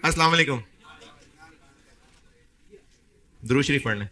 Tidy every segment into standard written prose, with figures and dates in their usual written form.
अस्सलाम वालेकुम। दुरूद शरीफ पढ़ लें।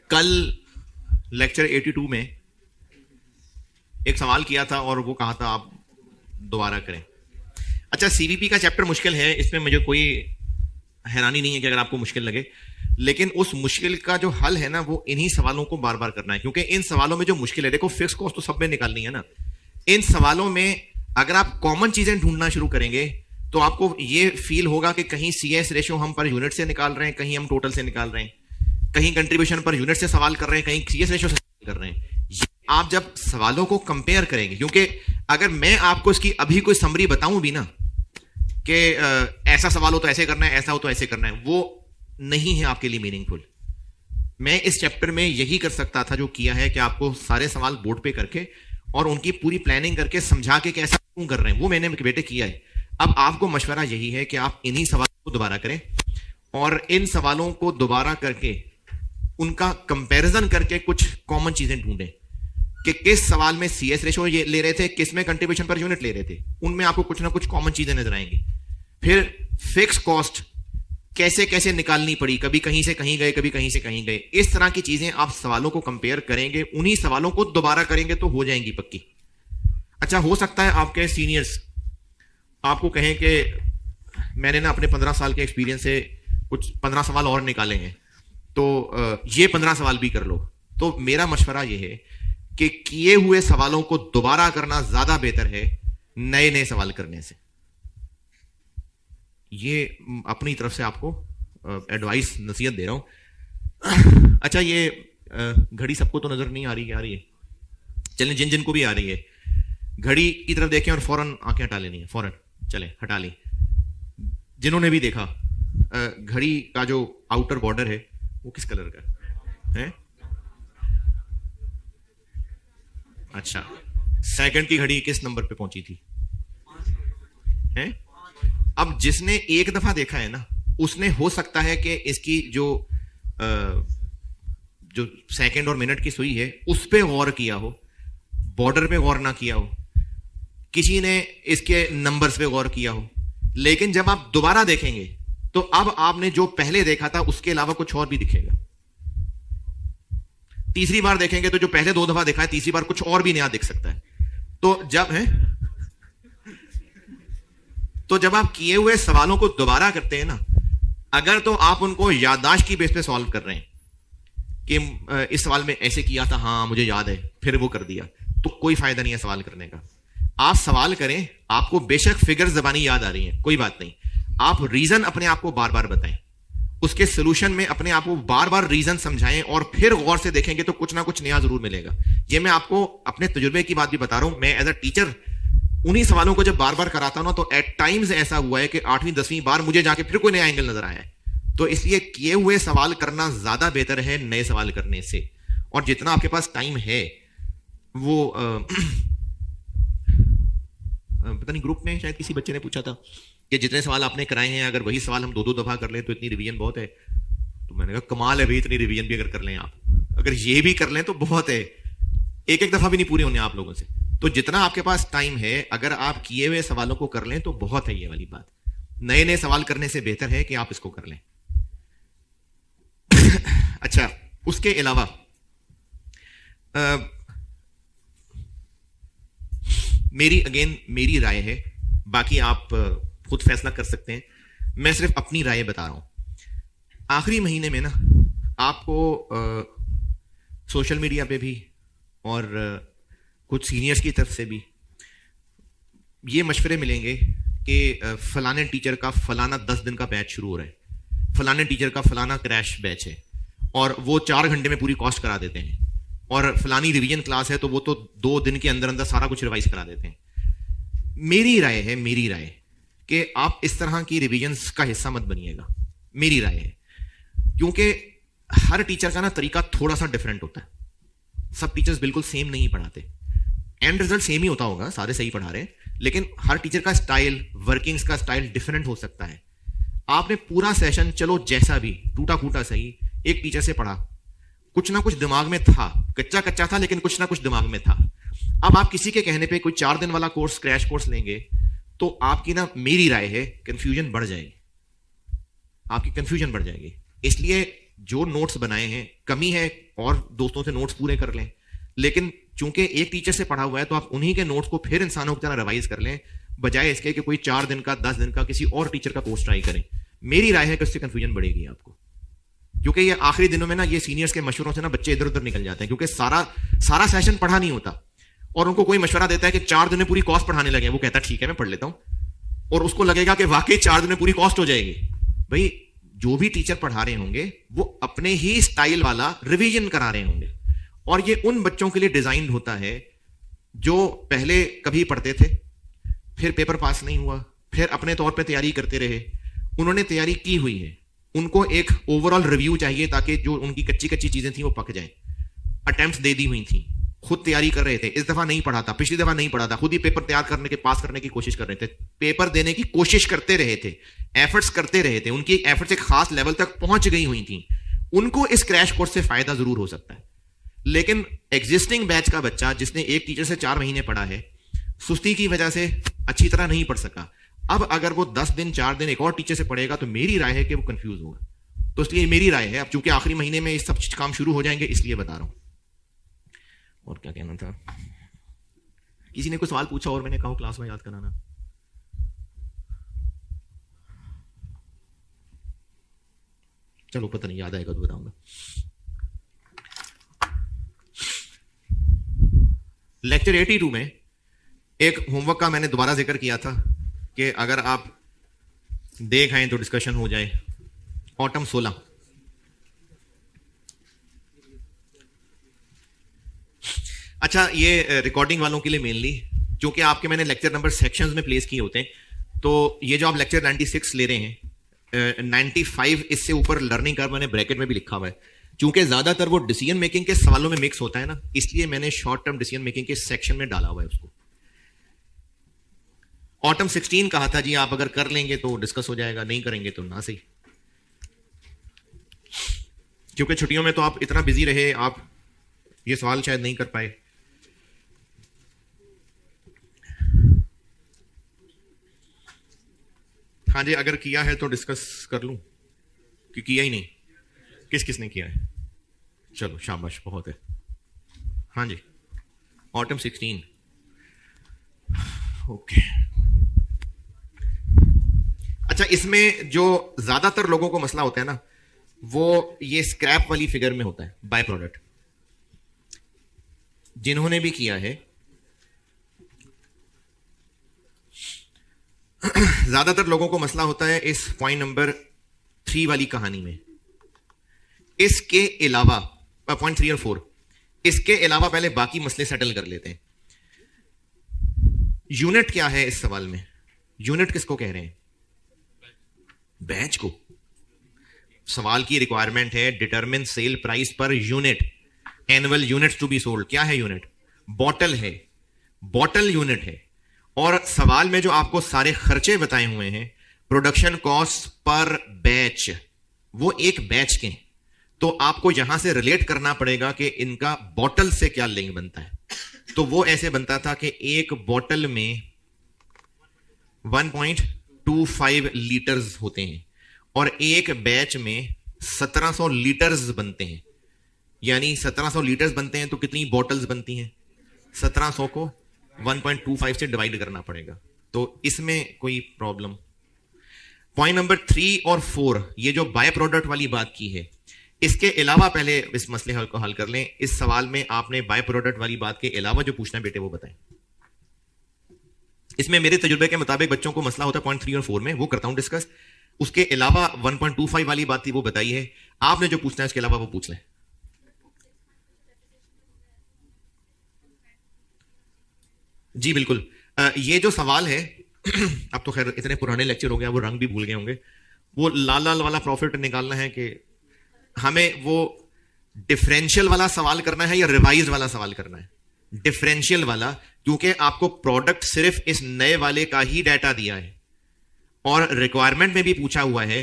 कल लेक्चर 82 में एक सवाल किया था और वो कहा था आप दोबारा करें। अच्छा, सीवीपी का चैप्टर मुश्किल है, इसमें मुझे कोई हैरानी नहीं है कि अगर आपको मुश्किल लगे, लेकिन उस मुश्किल का जो हल है ना वो इन्हीं सवालों को बार बार करना है, क्योंकि इन सवालों में जो मुश्किल है, देखो फिक्स कॉस्ट तो सब में निकालनी है ना, इन सवालों में अगर आप कॉमन चीजें ढूंढना शुरू करेंगे तो आपको ये फील होगा कि कहीं सीएस रेशो हम पर यूनिट से निकाल रहे हैं, कहीं हम टोटल से निकाल रहे हैं, कहीं कंट्रीब्यूशन पर यूनिट से सवाल कर रहे हैं, कहीं सीएस रेशो से सवाल कर रहे हैं। आप जब सवालों को कंपेयर करेंगे, क्योंकि अगर मैं आपको इसकी अभी कोई समरी बताऊं भी ना कि ऐसा सवाल हो तो ऐसे करना है, ऐसा हो तो ऐसे करना है, वो नहीं है आपके लिए मीनिंगफुल। मैं इस चैप्टर में यही कर सकता था जो किया है कि आपको सारे सवाल बोर्ड पे करके और उनकी पूरी प्लानिंग करके समझा के कैसा क्यों कर रहे हैं, वो मैंने बेटे किया है। अब आपको मशवरा यही है कि आप इन्हीं सवालों को दोबारा करें और इन सवालों को दोबारा करके उनका कंपैरिजन करके कुछ कॉमन चीजें ढूंढें कि किस सवाल में सीएस रेशो ये ले रहे थे, किस में कंट्रीब्यूशन पर यूनिट ले रहे थे, उनमें आपको कुछ ना कुछ कॉमन चीजें नजर आएंगी। फिर फिक्स कॉस्ट कैसे कैसे निकालनी पड़ी, कभी कहीं से कहीं गए, कभी कहीं से कहीं गए, इस तरह की चीजें आप सवालों को कंपेयर करेंगे, उन्हीं सवालों को दोबारा करेंगे तो हो जाएंगी पक्की। अच्छा, हो सकता है आपके सीनियर्स आपको कहें कि मैंने ना अपने 15 साल के एक्सपीरियंस से कुछ 15 सवाल और निकाले हैं, तो ये 15 सवाल भी कर लो। तो मेरा मशवरा यह है कि किए हुए सवालों को दोबारा करना ज्यादा बेहतर है नए नए सवाल करने से। ये अपनी तरफ से आपको एडवाइस नसीहत दे रहा हूं। अच्छा, ये घड़ी सबको तो नजर नहीं आ रही है, आ रही है? चलें, जिन जिनको भी आ रही है घड़ी की तरफ देखें और फौरन आंखें हटा लेनी है, फौरन चले हटा ली। जिन्होंने भी देखा, घड़ी का जो आउटर बॉर्डर है वो किस कलर का है? अच्छा, सेकंड की घड़ी किस नंबर पे पहुंची थी? हैं? अब जिसने एक दफा देखा है ना, उसने हो सकता है कि इसकी जो सेकंड और मिनट की सुई है उस पे गौर किया हो, बॉर्डर पे गौर ना किया हो, किसी ने इसके नंबर्स पे गौर किया हो। लेकिन जब आप दोबारा देखेंगे तो अब आपने जो पहले देखा था उसके अलावा कुछ और भी दिखेगा। तीसरी बार देखेंगे तो जो पहले 2 दफा देखा है, तीसरी बार कुछ और भी नया दिख सकता है। तो जब आप किए हुए सवालों को दोबारा करते हैं ना, अगर तो आप उनको याददाश्त की बेस पे सॉल्व कर रहे हैं कि इस सवाल में ऐसे किया था, हाँ मुझे याद है, फिर वो कर दिया, तो कोई फायदा नहीं है सवाल करने का। आप सवाल करें, आपको बेशक फिगर जबानी याद आ रही है, कोई बात नहीं, आप रीजन अपने आप को बार बार बताएं, उसके सोल्यूशन में अपने आप को बार बार रीजन समझाएं और फिर गौर से देखेंगे तो कुछ ना कुछ नया जरूर मिलेगा। ये मैं आपको अपने तजुर्बे की बात भी बता रहा हूं। मैं एज अ टीचर उन्हीं सवालों को जब बार बार कराता हूं ना, तो एट टाइम्स ऐसा हुआ है कि 8वीं 10वीं बार मुझे जाके फिर कोई नया एंगल नजर आया है। तो इसलिए किए हुए सवाल करना ज्यादा बेहतर है नए सवाल करने से। और जितना आपके पास टाइम है वो पता नहीं, ग्रुप में शायद किसी बच्चे ने पूछा था कि जितने सवाल आपने कराए हैं अगर वही सवाल हम 2-2 दफा कर लें तो इतनी रिवीजन बहुत है। तो मैंने कहा कमाल है भाई, इतनी रिवीजन भी अगर कर लें आप, अगर ये भी कर लें तो बहुत है, एक दफा भी नहीं पूरी होने आप लोगों से। तो जितना आपके पास टाइम है, अगर आप किए हुए सवालों को कर लें तो बहुत है ये वाली बात। नए नए सवाल करने से बेहतर है कि आप इसको कर लें। अच्छा, उसके अलावा मेरी राय है, बाकी आप खुद फैसला कर सकते हैं, मैं सिर्फ अपनी राय बता रहा हूं। आखिरी महीने में ना आपको सोशल मीडिया पे भी और कुछ सीनियर्स की तरफ से भी ये मशवरे मिलेंगे कि फलाने टीचर का फलाना 10 दिन का बैच शुरू हो रहा है, फलाने टीचर का फलाना क्रैश बैच है, और वो 4 घंटे में पूरी कॉस्ट करा देते हैं, और फलानी रिवीजन क्लास है तो वो तो 2 दिन के अंदर अंदर सारा कुछ रिवाइज करा देते हैं। मेरी राय कि आप इस तरह की रिवीजन्स का हिस्सा मत बनिएगा, मेरी राय है, क्योंकि हर टीचर का ना तरीका थोड़ा सा डिफरेंट होता है। सब टीचर्स बिल्कुल सेम नहीं पढ़ाते, एंड रिजल्ट सेम ही होता होगा, सारे सही पढ़ा रहे हैं, लेकिन हर टीचर का स्टाइल, वर्किंग्स का स्टाइल डिफरेंट हो सकता है। आपने पूरा सेशन, चलो जैसा भी टूटा फूटा सही, एक टीचर से पढ़ा, कुछ ना कुछ दिमाग में था, कच्चा कच्चा था लेकिन कुछ ना कुछ दिमाग में था। अब आप किसी के कहने पे कोई 4 दिन वाला कोर्स, क्रैश कोर्स लेंगे तो आपकी ना, मेरी राय है, कंफ्यूजन बढ़ जाएगी, आपकी कंफ्यूजन बढ़ जाएगी। इसलिए जो नोट्स बनाए हैं, कमी है और दोस्तों से नोट्स पूरे कर लें, लेकिन चूंकि एक टीचर से पढ़ा हुआ है तो आप उन्हीं के नोट्स को फिर इंसानों की तरह रिवाइज कर लें, बजाय इसके कि कोई 4 दिन का, 10 दिन का किसी और टीचर का कोर्स ट्राई करें। मेरी राय है कि उससे कंफ्यूजन बढ़ेगी आपको, क्योंकि ये आखिरी दिनों में ना, ये सीनियर्स के मशवरों से ना बच्चे इधर उधर निकल जाते हैं, क्योंकि सारा सेशन पढ़ा नहीं होता, और उनको कोई मशवरा देता है कि 4 दिन में पूरी कॉस्ट पढ़ाने लगे, वो कहता है ठीक है मैं पढ़ लेता हूं, और उसको लगेगा कि वाकई 4 दिन में पूरी कॉस्ट हो जाएगी। भाई, जो भी टीचर पढ़ा रहे होंगे वो अपने ही स्टाइल वाला रिवीजन करा रहे होंगे, और ये उन बच्चों के लिए डिजाइन होता है जो पहले कभी पढ़ते थे, फिर पेपर पास नहीं हुआ, फिर अपने तौर पे तैयारी करते रहे, उन्होंने तैयारी की हुई है, उनको एक ओवरऑल रिव्यू चाहिए ताकि जो उनकी कच्ची कच्ची चीजें थी वो पक जाएं। अटेम्प्ट्स दे दी हुई थी, खुद तैयारी कर रहे थे, इस दफा नहीं पढ़ा था, पिछली दफा नहीं पढ़ा था, खुद ही पेपर तैयार करने के, पास करने की कोशिश कर रहे थे, पेपर देने की कोशिश करते रहे थे, एफर्ट्स करते रहे थे, उनकी एफर्ट्स एक खास लेवल तक पहुंच गई हुई थी, उनको इस क्रैश कोर्स से फायदा जरूर हो सकता है। लेकिन एग्जिस्टिंग बैच का बच्चा जिसने एक टीचर से 4 महीने पढ़ा है, सुस्ती की वजह से अच्छी तरह नहीं पढ़ सका, अब अगर वो 10 दिन 4 दिन एक और टीचर से पढ़ेगा तो मेरी राय है कि वो कंफ्यूज होगा। तो इसलिए मेरी राय है, अब चूंकि आखिरी महीने में ये सब काम शुरू हो जाएंगे इसलिए बता रहा हूं। और क्या कहना था, किसी ने कोई सवाल पूछा और मैंने कहा क्लास में याद कराना। चलो पता नहीं, याद आएगा तो बताऊंगा। लेक्चर 82 में एक होमवर्क का मैंने दोबारा जिक्र किया था कि अगर आप देख आए तो डिस्कशन हो जाए। ऑटम 16, अच्छा ये रिकॉर्डिंग वालों के लिए मेनली, क्योंकि आपके मैंने लेक्चर नंबर सेक्शंस में प्लेस किए होते हैं, तो ये जो आप लेक्चर 96 ले रहे हैं, 95 इससे ऊपर लर्निंग कर्व मैंने ब्रैकेट में भी लिखा हुआ है, क्योंकि ज्यादातर वो डिसीजन मेकिंग के सवालों में मिक्स होता है ना, इसलिए मैंने शॉर्ट टर्म डिसीजन मेकिंग के सेक्शन में डाला हुआ है उसको। ऑटम 16 कहा था जी, आप अगर कर लेंगे तो डिस्कस हो जाएगा, नहीं करेंगे तो ना सही, क्योंकि छुट्टियों में तो आप इतना बिजी रहे, आप ये सवाल शायद नहीं कर पाए। हाँ जी, अगर किया है तो डिस्कस कर लूं कि किया ही नहीं, किस किसने किया है? चलो शाबाश, बहुत है। हाँ जी, ऑटम 16, ओके। अच्छा, इसमें जो ज्यादातर लोगों को मसला होता है ना, वो ये स्क्रैप वाली फिगर में होता है, बाय प्रोडक्ट। जिन्होंने भी किया है, ज्यादातर लोगों को मसला होता है इस पॉइंट नंबर 3 वाली कहानी में। इसके अलावा पॉइंट 3 और 4, इसके अलावा पहले बाकी मसले सेटल कर लेते हैं। यूनिट क्या है इस सवाल में? यूनिट किसको कह रहे हैं? बैच को। सवाल की रिक्वायरमेंट है determine sale price per unit, annual units to be sold. क्या है यूनिट? बॉटल है, बॉटल यूनिट है। और सवाल में जो आपको सारे खर्चे बताए हुए हैं, प्रोडक्शन कॉस्ट पर बैच, वो एक बैच के हैं, तो आपको यहां से रिलेट करना पड़ेगा कि इनका बॉटल से क्या लिंक बनता है। तो वो ऐसे बनता था कि एक बॉटल में 1.25 लीटर्स होते हैं और एक बैच में 1700 लीटर्स बनते हैं, यानी 1700 लीटर्स बनते हैं तो कितनी बॉटल्स बनती हैं? 1700 को 1.25 से डिवाइड करना पड़ेगा। तो इसमें कोई प्रॉब्लम? पॉइंट नंबर 3 और 4, ये जो बाय प्रोडक्ट वाली बात की है, इसके अलावा पहले इस मसले को हल कर लें। इस सवाल में आपने बाय प्रोडक्ट वाली बात के अलावा जो पूछना है बेटे वो बताएं। इसमें मेरे तजुर्बे के मुताबिक बच्चों को मसला होता है पॉइंट 3 और 4 में, वो करता हूं डिस्कस। उसके अलावा 1.25 वाली बात थी वो बताई है। आपने जो पूछना है उसके अलावा वो पूछ लें। जी बिल्कुल। ये जो सवाल है अब तो खैर इतने पुराने लेक्चर हो गया, वो रंग भी भूल गए होंगे। वो लाल लाल वाला प्रॉफिट निकालना है कि हमें वो डिफरेंशियल वाला सवाल करना है या रिवाइज वाला सवाल करना है? डिफरेंशियल वाला, क्योंकि आपको प्रोडक्ट सिर्फ इस नए वाले का ही डाटा दिया है और रिक्वायरमेंट में भी पूछा हुआ है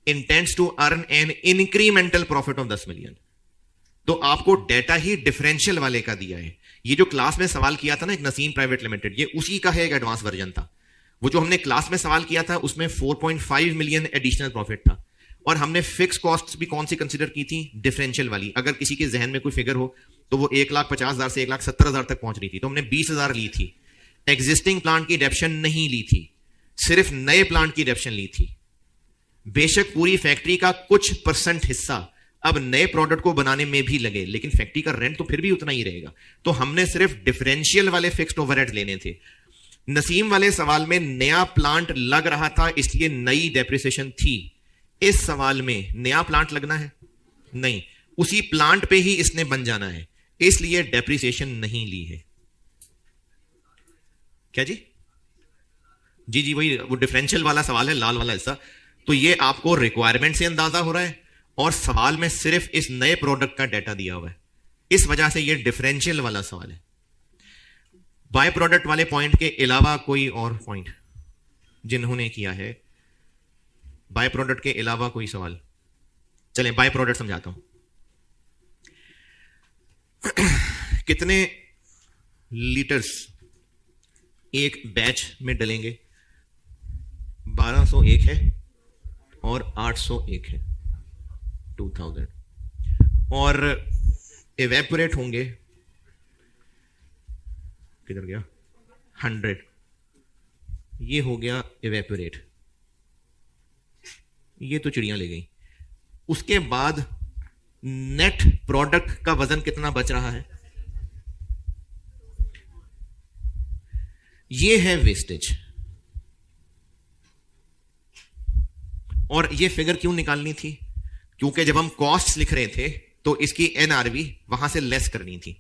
intends to earn an incremental profit of 10 million. तो आपको डाटा ही डिफरेंशियल वाले का दिया है। ये जो क्लास में सवाल किया था ना, एक नसीम प्राइवेट लिमिटेड, ये उसी का है, एक एडवांस वर्जन था। वो जो हमने क्लास में सवाल किया था उसमें 4.5 मिलियन एडिशनल प्रॉफिट था और हमने फिक्स कॉस्ट भी कौन सी कंसीडर की थी? डिफरेंशियल वाली। अगर किसी के जहन में कोई फिगर हो तो वो 1,50,000 से 1,70,000 तक पहुंच रही थी, तो हमने 20,000 ली थी। एग्जिस्टिंग प्लांट की डेप्शन नहीं ली थी, सिर्फ नए प्लांट की डेप्शन ली थी। बेशक पूरी फैक्ट्री का कुछ परसेंट हिस्सा अब नए प्रोडक्ट को बनाने में भी लगे, लेकिन फैक्ट्री का रेंट तो फिर भी उतना ही रहेगा। तो हमने सिर्फ डिफरेंशियल वाले फिक्स्ड ओवरहेड्स लेने थे। नसीम वाले सवाल में नया प्लांट लग रहा था, इसलिए नई डेप्रिसिएशन थी। इस सवाल में नया प्लांट लगना है नहीं, उसी प्लांट पे ही इसने बन जाना है, इसलिए डेप्रिसिएशन नहीं ली है। क्या जी? जी जी वही, वो डिफरेंशियल वाला सवाल है, लाल वाला हिस्सा। तो ये आपको रिक्वायरमेंट से अंदाजा हो रहा है और सवाल में सिर्फ इस नए प्रोडक्ट का डाटा दिया हुआ है, इस वजह से ये डिफरेंशियल वाला सवाल है। बाय प्रोडक्ट वाले पॉइंट के अलावा कोई और पॉइंट जिन्होंने किया है? बाय प्रोडक्ट के अलावा कोई सवाल? चलें बाय प्रोडक्ट समझाता हूं। कितने लीटर्स एक बैच में डलेंगे? 1201 है और 801 है, 2000। और इवेपोरेट होंगे, किधर गया? 100। ये हो गया इवेपोरेट, ये तो चिड़ियां ले गई। उसके बाद नेट प्रोडक्ट का वजन कितना बच रहा है? ये है वेस्टेज। और ये फिगर क्यों निकालनी थी? क्योंकि जब हम कॉस्ट लिख रहे थे तो इसकी एनआरवी वहां से लेस करनी थी।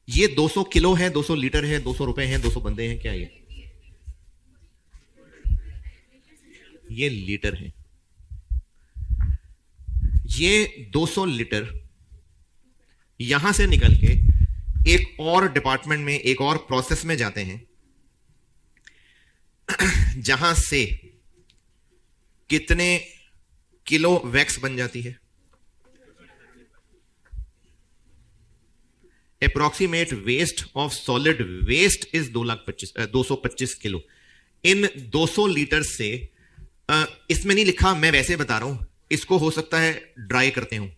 ये 200 किलो है, 200 लीटर है, 200 रुपए हैं, 200 बंदे हैं, क्या ये लीटर है। ये 200 लीटर यहां से निकल के एक और डिपार्टमेंट में, एक और प्रोसेस में जाते हैं, जहां से कितने किलो वैक्स बन जाती है? Approximate waste of solid waste is 225 kilo. इन 200 लीटर से, इसमें नहीं लिखा, मैं वैसे बता रहा हूं, इसको हो सकता है ड्राई करते हो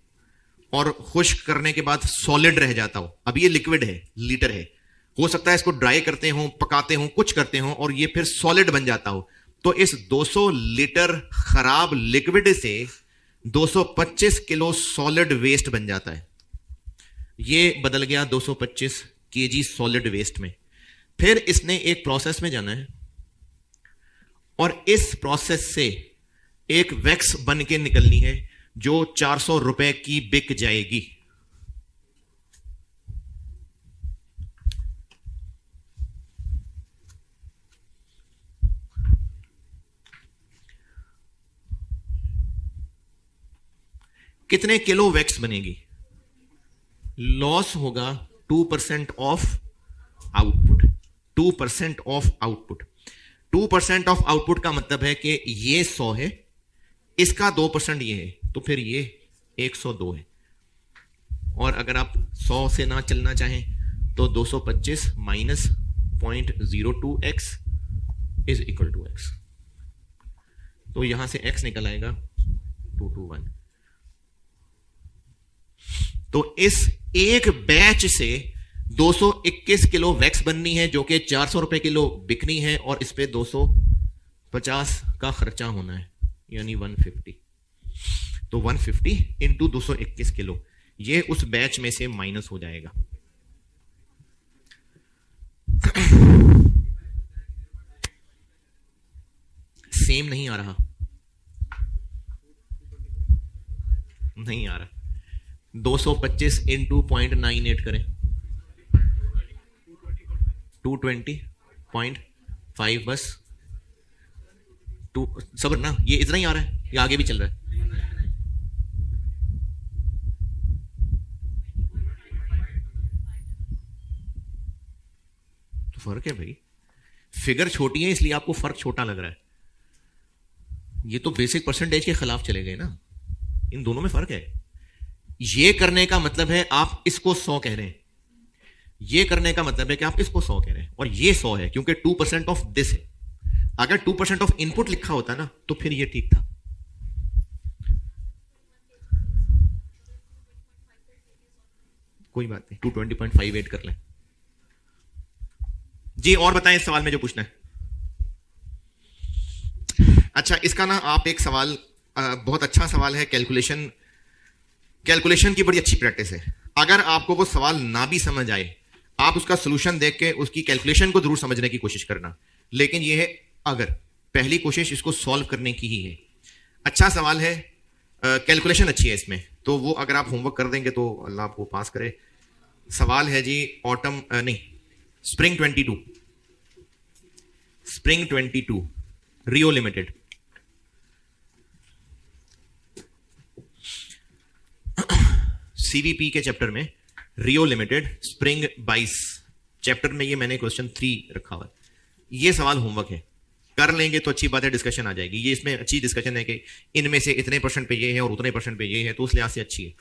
और खुश्क करने के बाद सॉलिड रह जाता हो। अब ये लिक्विड है, लीटर है, हो सकता है इसको ड्राई करते हो, पकाते हो, कुछ करते हो और ये फिर सॉलिड बन जाता हो। तो इस 200 लीटर खराब लिक्विड से 225 किलो सॉलिड वेस्ट बन जाता है। ये बदल गया 225 केजी सॉलिड वेस्ट में। फिर इसने एक प्रोसेस में जाना है और इस प्रोसेस से एक वैक्स बन के निकलनी है जो 400 रुपए की बिक जाएगी। कितने किलो वैक्स बनेगी? लॉस होगा 2% of output. 2% of output. 2% of output का मतलब है कि ये 100 है, इसका 2% ये है, तो फिर ये 102 है। और अगर आप 100 से ना चलना चाहें तो 225 माइनस 0.02x is equal to x। तो यहां से x निकल आएगा 221। तो इस एक बैच से 221 किलो वैक्स बननी है जो कि 400 रुपए किलो बिकनी है और इस पे 250 का खर्चा होना है, यानी 150। तो 150 इंटू 221 किलो, ये उस बैच में से माइनस हो जाएगा। सेम नहीं आ रहा, नहीं आ रहा। 225 इंटू 0.98 करें, 220.5 बस। टू सबर ना, ये इतना ही आ रहा है, ये आगे भी चल रहा है। तो फर्क है भाई, फिगर छोटी है इसलिए आपको फर्क छोटा लग रहा है। ये तो बेसिक परसेंटेज के खिलाफ चले गए ना, इन दोनों में फर्क है। ये करने का मतलब है आप इसको 100 कह रहे हैं, ये करने का मतलब है कि आप इसको 100 कह रहे हैं, और ये 100 है क्योंकि 2% ऑफ दिस है। अगर 2% ऑफ इनपुट लिखा होता ना तो फिर ये ठीक था। कोई बात नहीं, 220.58 कर लें जी। और बताएं इस सवाल में जो पूछना है। अच्छा, इसका ना आप एक सवाल, बहुत अच्छा सवाल है, कैलकुलेशन की बड़ी अच्छी प्रैक्टिस है। अगर आपको वो सवाल ना भी समझ आए, आप उसका सोल्यूशन देख के उसकी कैलकुलेशन को जरूर समझने की कोशिश करना। लेकिन ये है, अगर पहली कोशिश इसको सॉल्व करने की ही है। अच्छा सवाल है, कैलकुलेशन अच्छी है इसमें, तो वो अगर आप होमवर्क कर देंगे तो अल्लाह आपको पास करे। सवाल है जी ऑटम नहीं, स्प्रिंग 22 रियो लिमिटेड। सीवीपी के चैप्टर में रियो लिमिटेड स्प्रिंग 22 चैप्टर में ये मैंने क्वेश्चन 3 रखा हुआ है। ये सवाल होमवर्क है, कर लेंगे तो अच्छी बात है, डिस्कशन आ जाएगी। ये इसमें अच्छी डिस्कशन है कि इनमें से इतने परसेंट पे ये है और उतने परसेंट पे ये है, तो उस लिहाज से अच्छी है।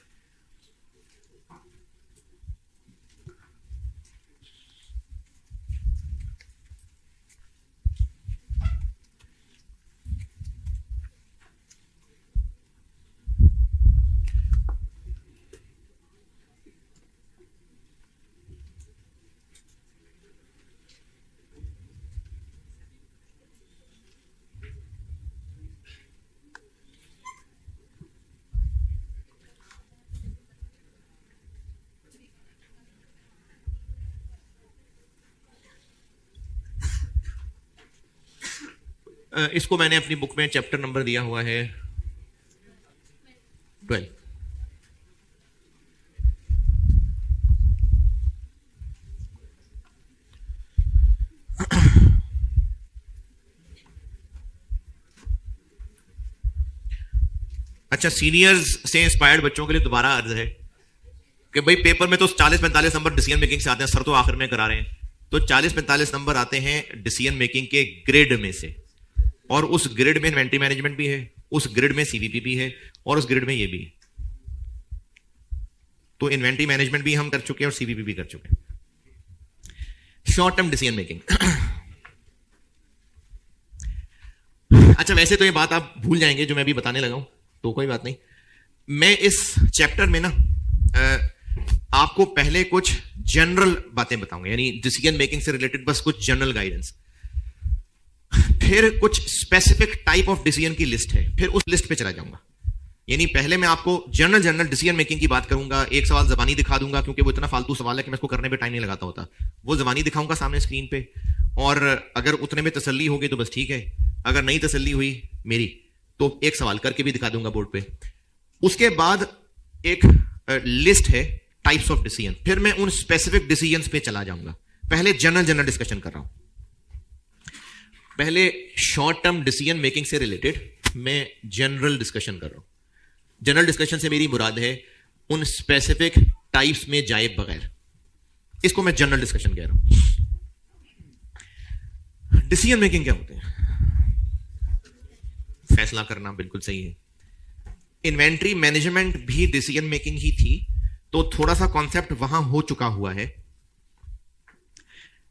इसको मैंने अपनी बुक में चैप्टर नंबर दिया हुआ है 12। अच्छा, सीनियर्स से इंस्पायर्ड बच्चों के लिए दोबारा अर्ज है कि भाई पेपर में तो 40-45 नंबर डिसीजन मेकिंग से आते हैं, सर तो आखिर में करा रहे हैं। तो 40-45 नंबर आते हैं डिसीजन मेकिंग के ग्रेड में से, और उस ग्रिड में इन्वेंटरी मैनेजमेंट भी है, उस ग्रिड में सीवीपी भी है, और उस ग्रिड में ये भी है। तो इन्वेंटरी मैनेजमेंट भी हम कर चुके हैं और सीवीपी भी कर चुके हैं। Short term decision making. अच्छा, वैसे तो ये बात आप भूल जाएंगे जो मैं अभी बताने लगा हूं, तो कोई बात नहीं। मैं इस चैप्टर में ना आपको पहले कुछ जनरल बातें बताऊंगा, यानी डिसीजन मेकिंग से रिलेटेड बस कुछ जनरल गाइडेंस। फिर कुछ स्पेसिफिक टाइप ऑफ डिसीजन की लिस्ट है, फिर उस लिस्ट पे चला जाऊंगा। यानी पहले मैं आपको जनरल डिसीजन मेकिंग की बात करूंगा। एक सवाल जबानी दिखा दूंगा, क्योंकि वो इतना फालतू सवाल है कि मैं इसको करने पे टाइम नहीं लगाता होता। वो जबानी दिखाऊंगा सामने स्क्रीन पे, और अगर उतने में तसल्ली होगी तो बस ठीक है, अगर नहीं तसल्ली हुई मेरी तो एक सवाल करके भी दिखा दूंगा बोर्ड पे। उसके बाद एक लिस्ट है टाइप्स ऑफ डिसीजन, फिर मैं उन स्पेसिफिक डिसीजन पे चला जाऊंगा। पहले जनरल डिस्कशन कर रहा हूं। पहले शॉर्ट टर्म डिसीजन मेकिंग से रिलेटेड मैं जनरल डिस्कशन कर रहा हूं। जनरल डिस्कशन से मेरी मुराद है उन स्पेसिफिक टाइप्स में जाए बगैर, इसको मैं जनरल डिस्कशन कह रहा हूं। डिसीजन मेकिंग क्या होते हैं? फैसला करना, बिल्कुल सही है। इन्वेंट्री मैनेजमेंट भी डिसीजन मेकिंग ही थी, तो थोड़ा सा कॉन्सेप्ट वहां हो चुका हुआ है।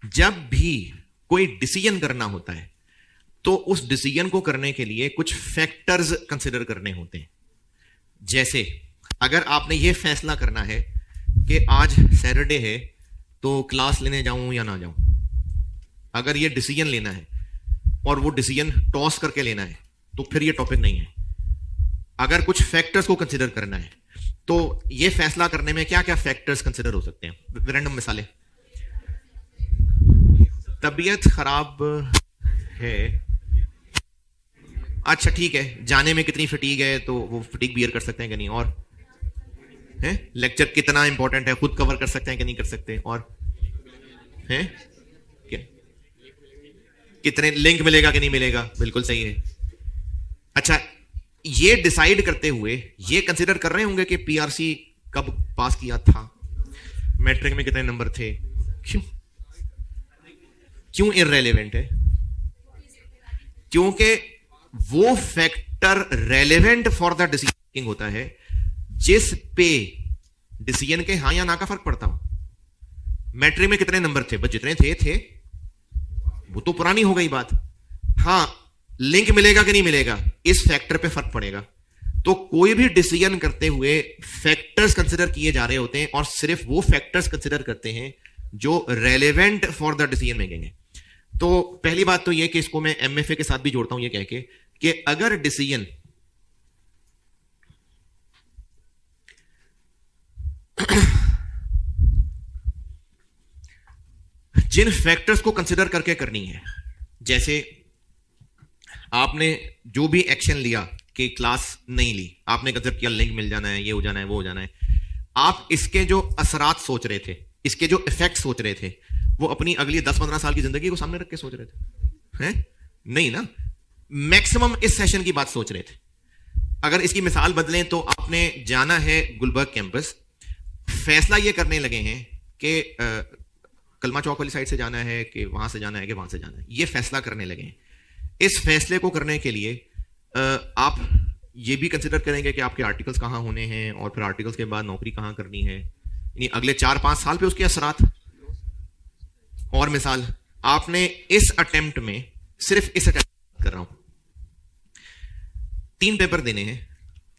जब भी कोई डिसीजन करना होता है तो उस डिसीजन को करने के लिए कुछ फैक्टर्स कंसिडर करने होते हैं। जैसे अगर आपने यह फैसला करना है कि आज सैटरडे है तो क्लास लेने जाऊं या ना जाऊं, अगर यह डिसीजन लेना है और वो डिसीजन टॉस करके लेना है तो फिर यह टॉपिक नहीं है। अगर कुछ फैक्टर्स को कंसिडर करना है तो यह फैसला करने में क्या क्या फैक्टर्स कंसिडर हो सकते हैं? रैंडम मिसालें, तबीयत खराब है, अच्छा ठीक है, जाने में कितनी फटीग है तो वो फटीग बियर कर सकते हैं कि नहीं, और है लेक्चर कितना इंपॉर्टेंट है, खुद कवर कर सकते हैं कि नहीं कर सकते, और है क्या, कितने लिंक मिलेगा कि नहीं मिलेगा, बिल्कुल सही है। अच्छा, ये डिसाइड करते हुए ये कंसिडर कर रहे होंगे कि पीआरसी कब पास किया था, मैट्रिक में कितने नंबर थे, क्यों क्यों इररेलेवेंट है? क्योंकि वो factor relevant for the decision making होता है जिस पे डिसीजन के हां या ना का फर्क पड़ता हो। मैट्रिक में कितने नंबर थे, बस जितने थे वो तो पुरानी हो गई बात। हां, लिंक मिलेगा कि नहीं मिलेगा, इस फैक्टर पे फर्क पड़ेगा। तो कोई भी डिसीजन करते हुए फैक्टर्स कंसिडर किए जा रहे होते हैं और सिर्फ वो फैक्टर्स कंसिडर करते हैं जो relevant for the decision making है। तो पहली बात तो ये कि इसको मैं एमएफए के साथ भी जोड़ता हूं ये कह के कि अगर डिसीजन जिन फैक्टर्स को कंसिडर करके करनी है, जैसे आपने जो भी एक्शन लिया कि क्लास नहीं ली, आपने कंसिडर किया लिंक मिल जाना है, ये हो जाना है, वो हो जाना है, आप इसके जो असरात सोच रहे थे, इसके जो इफेक्ट सोच रहे थे, वो अपनी अगली 10-15 साल की जिंदगी को सामने रख के सोच रहे थे? हैं? नहीं ना, मैक्सिमम इस सेशन की बात सोच रहे थे। अगर इसकी मिसाल बदलें तो आपने जाना है गुलबर्ग कैंपस, फैसला ये करने लगे हैं कि कलमा चौक वाली साइड से जाना है कि वहां से जाना है कि वहां से जाना है, ये फैसला करने लगे हैं। इस फैसले को करने के लिए आप ये भी कंसिडर करेंगे कि आपके आर्टिकल्स कहां होने हैं और फिर आर्टिकल्स के बाद नौकरी कहां करनी है, यानी अगले 4-5 साल पे उसके असरात। और मिसाल, आपने इस अटेम्प्ट में, सिर्फ इस अटेम्प्ट कर रहा हूं, 3 पेपर देने हैं,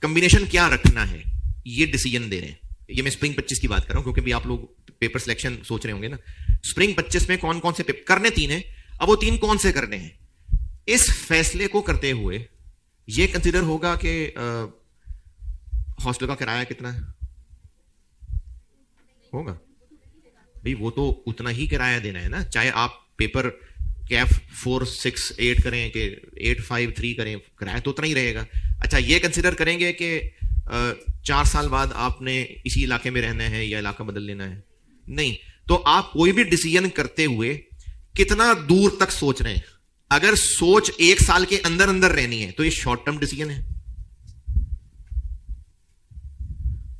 कॉम्बिनेशन क्या रखना है ये डिसीजन दे रहे हैं। ये मैं स्प्रिंग 25 की बात कर रहा हूं क्योंकि भी आप लोग पेपर सिलेक्शन सोच रहे होंगे ना। स्प्रिंग 25 में कौन कौन से पेपर करने, 3 है, अब वो 3 कौन से करने हैं, इस फैसले को करते हुए यह कंसिडर होगा कि हॉस्टल का किराया कितना होगा। भाई वो तो उतना ही किराया देना है ना, चाहे आप पेपर कैफ 4-6-8 करें कि 8-5-3 करें, किराया तो उतना ही रहेगा। अच्छा, ये कंसिडर करेंगे कि 4 साल बाद आपने इसी इलाके में रहना है या इलाका बदल लेना है, नहीं। तो आप कोई भी डिसीजन करते हुए कितना दूर तक सोच रहे हैं। अगर सोच 1 साल के अंदर अंदर रहनी है तो ये शॉर्ट टर्म डिसीजन है,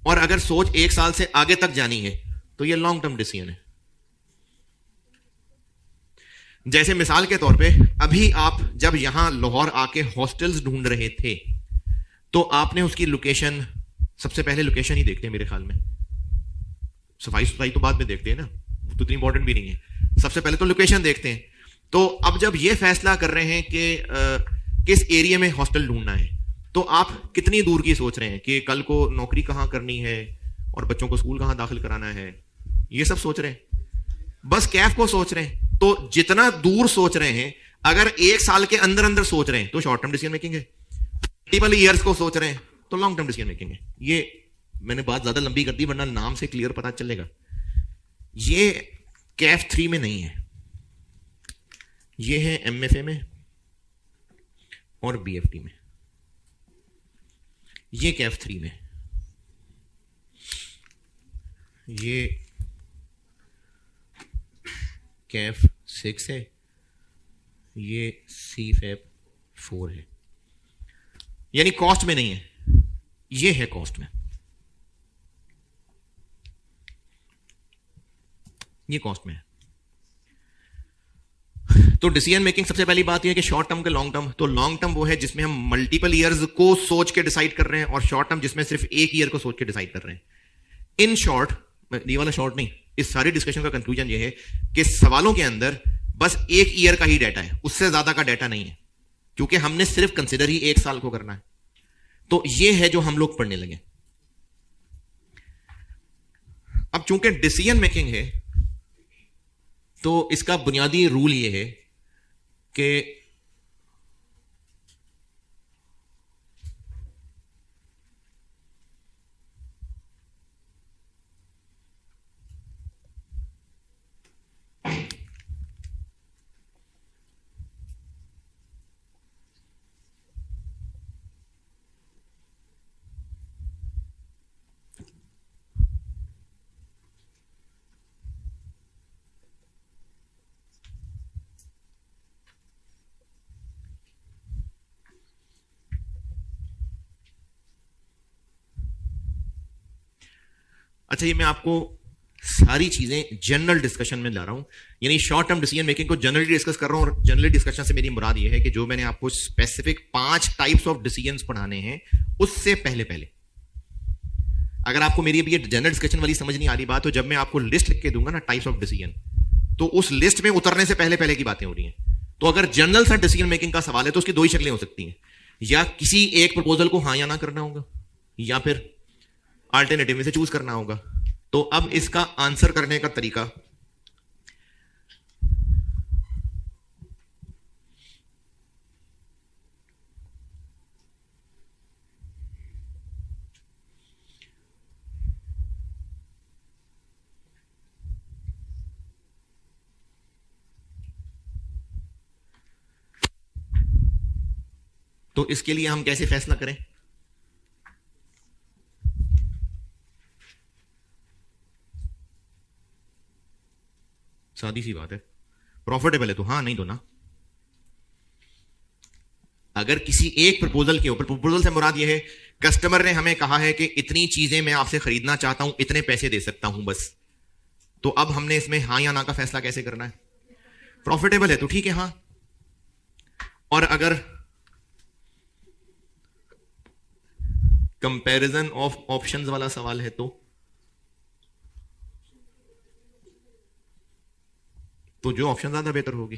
और अगर सोच 1 साल से आगे तक जानी है तो ये लॉन्ग टर्म डिसीजन है। जैसे मिसाल के तौर पे, अभी आप जब यहां लाहौर आके हॉस्टल्स ढूंढ रहे थे तो आपने उसकी लोकेशन, सबसे पहले लोकेशन ही देखते हैं मेरे ख्याल में, सफाई सुथराई तो बाद में देखते हैं ना, तो इतनी इंपॉर्टेंट भी नहीं है, सबसे पहले तो लोकेशन देखते हैं। तो अब जब यह फैसला कर रहे हैं कि किस एरिया में हॉस्टल ढूंढना है, तो आप कितनी दूर की सोच रहे हैं कि कल को नौकरी कहां करनी है और बच्चों को स्कूल कहां दाखिल कराना है, ये सब सोच रहे हैं, बस कैफ को सोच रहे हैं। तो जितना दूर सोच रहे हैं, अगर 1 साल के अंदर अंदर सोच रहे हैं तो शॉर्ट टर्म डिसीजन मेकिंग है, मल्टीपल ईयर्स को सोच रहे हैं तो लॉन्ग टर्म डिसीजन मेकिंग है। ये मैंने बात ज्यादा लंबी कर दी, वरना नाम से क्लियर पता चलेगा। ये कैफ 3 में नहीं है, ये है एमएफए में और बीएफटी में, ये कैफ 3 में, ये कैफ 6 है, ये सीफैप 4 है, यानी कॉस्ट में नहीं है, ये है कॉस्ट में, ये कॉस्ट में है। तो डिसीजन मेकिंग सबसे पहली बात यह है कि शॉर्ट टर्म के लॉन्ग टर्म। तो लॉन्ग टर्म वो है जिसमें हम मल्टीपल ईयर्स को सोच के डिसाइड कर रहे हैं, और शॉर्ट टर्म जिसमें सिर्फ 1 ईयर को सोच के डिसाइड कर रहे हैं। इन शॉर्ट, ये वाला शॉर्ट नहीं, इस सारी डिस्कशन का कंक्लूजन ये है कि सवालों के अंदर बस 1 ईयर का ही डाटा है, उससे ज्यादा का डाटा नहीं है, क्योंकि हमने सिर्फ कंसिडर ही 1 साल को करना है। तो ये है जो हम लोग पढ़ने लगे। अब चूंकि डिसीजन मेकिंग है तो इसका बुनियादी रूल ये है कि अच्छा, ये मैं आपको सारी चीजें जनरल डिस्कशन में ला रहा हूं, यानी शॉर्ट टर्म डिसीजन मेकिंग को जनरली डिस्कस कर रहा हूं। और जनरली डिस्कशन से मेरी मुराद ये है कि जो मैंने आपको स्पेसिफिक 5 टाइप्स ऑफ डिसीजंस पढ़ाने हैं, उससे पहले पहले अगर आपको मेरी अभी ये जनरल डिस्कशन वाली समझ नहीं आ रही बात, तो जब मैं आपको लिस्ट लिख के दूंगा ना टाइप्स ऑफ डिसीजन, तो उस लिस्ट में उतरने से पहले पहले की बातें हो रही हैं। तो अगर जनरल सा डिसीजन मेकिंग का सवाल है तो उसकी दो ही शक्लें हो सकती हैं, या किसी एक प्रपोजल को हां या ना करना होगा, या फिर अल्टरनेटिव में से चूज करना होगा। तो अब इसका आंसर करने का तरीका, तो इसके लिए हम कैसे फैसला करें? सादी सी बात है, प्रॉफिटेबल है तो हां, नहीं तो ना। अगर किसी एक प्रपोजल के ऊपर, प्रपोजल से मुराद यह है कस्टमर ने हमें कहा है कि इतनी चीजें मैं आपसे खरीदना चाहता हूं, इतने पैसे दे सकता हूं बस, तो अब हमने इसमें हां या ना का फैसला कैसे करना है? प्रॉफिटेबल है तो ठीक है, हां। और अगर कंपैरिजन ऑफ ऑप्शंस वाला सवाल है तो जो ऑप्शन ज्यादा बेहतर होगी,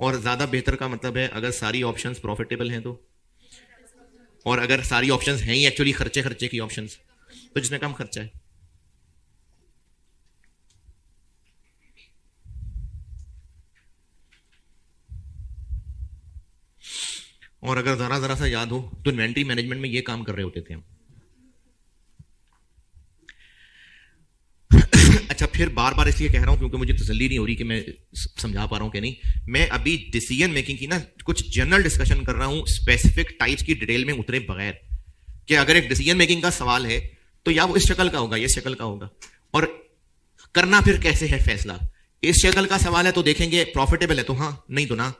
और ज्यादा बेहतर का मतलब है अगर सारी ऑप्शंस प्रॉफिटेबल हैं तो, और अगर सारी ऑप्शंस हैं ही एक्चुअली खर्चे खर्चे की ऑप्शंस, तो जिसमें कम खर्चा है। और अगर जरा जरा सा याद हो तो इन्वेंट्री मैनेजमेंट में ये काम कर रहे होते थे हम। अच्छा, फिर बार बार इसलिए कह रहा हूं क्योंकि मुझे तसल्ली नहीं हो रही कि मैं समझा पा रहा हूं कि नहीं। मैं अभी डिसीजन मेकिंग की ना कुछ जनरल डिस्कशन कर रहा हूं, स्पेसिफिक टाइप्स की डिटेल में उतरे बगैर, कि अगर एक डिसीजन मेकिंग का सवाल है तो या वो इस शक्ल का होगा, इस शक्ल का होगा, और करना फिर कैसे है फैसला। इस शक्ल का सवाल है तो देखेंगे प्रॉफिटेबल है तो हां, नहीं तो ना।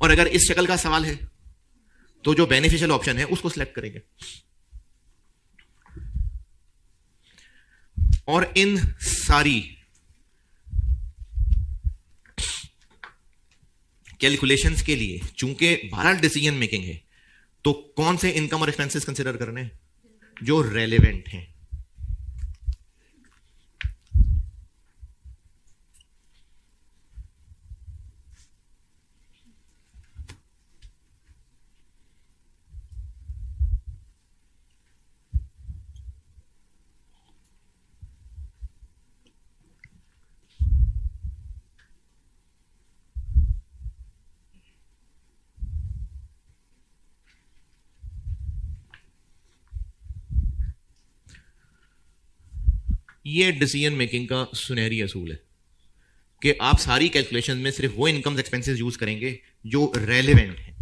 और अगर इस शक्ल का सवाल है तो जो बेनिफिशियल ऑप्शन है उसको सिलेक्ट करेंगे। और इन सारी कैलकुलेशंस के लिए चूंकि 12 डिसीजन मेकिंग है, तो कौन से इनकम और एक्सपेंसेस कंसिडर करने हैं? जो रेलेवेंट हैं। ये डिसीजन मेकिंग का सुनहरी असूल है कि आप सारी कैलकुलेशन में सिर्फ वो इनकम एक्सपेंसेस यूज करेंगे जो रेलेवेंट है।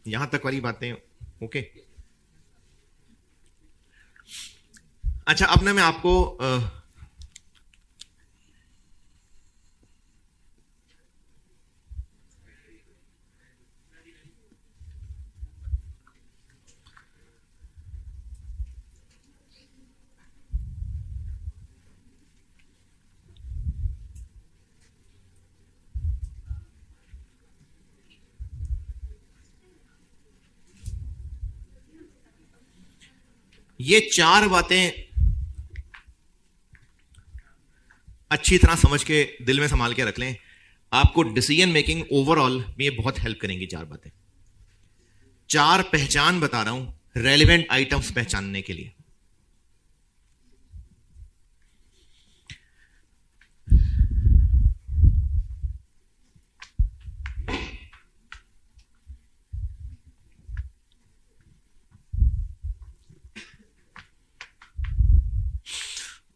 यहां तक वाली बातें ओके। अच्छा, अब ना मैं आपको ये चार बातें अच्छी तरह समझ के दिल में संभाल के रख लें, आपको डिसीजन मेकिंग ओवरऑल में ये बहुत हेल्प करेंगी। चार बातें, चार पहचान बता रहा हूं रेलेवेंट आइटम्स पहचानने के लिए।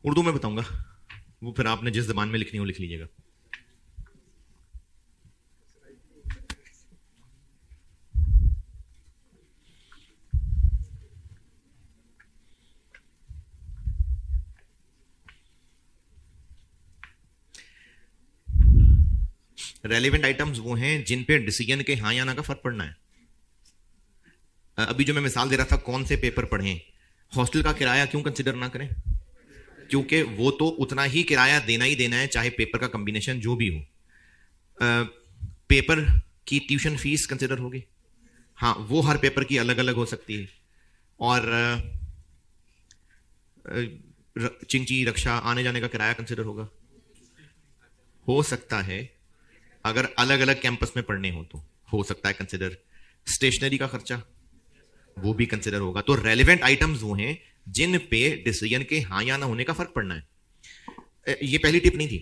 उर्दू में बताऊंगा, वो फिर आपने जिस जबान में लिखनी हो लिख लीजिएगा। रेलेवेंट आइटम्स वो हैं जिन पे डिसीजन के हाँ या ना का फर्क पड़ना है। अभी जो मैं मिसाल दे रहा था, कौन से पेपर पढ़ें, हॉस्टल का किराया क्यों कंसिडर ना करें, क्योंकि वो तो उतना ही किराया देना ही देना है, चाहे पेपर का कॉम्बिनेशन जो भी हो। पेपर की ट्यूशन फीस कंसिडर होगी, हाँ वो हर पेपर की अलग अलग हो सकती है। और चिंची रक्षा आने जाने का किराया कंसिडर होगा, हो सकता है अगर अलग अलग कैंपस में पढ़ने हो सकता है कंसिडर। स्टेशनरी का खर्चा वो भी कंसिडर होगा। तो रेलेवेंट आइटम्स वो हैं जिन पे डिसीजन के हाँ या ना होने का फर्क पड़ना है। ये पहली टिप नहीं थी,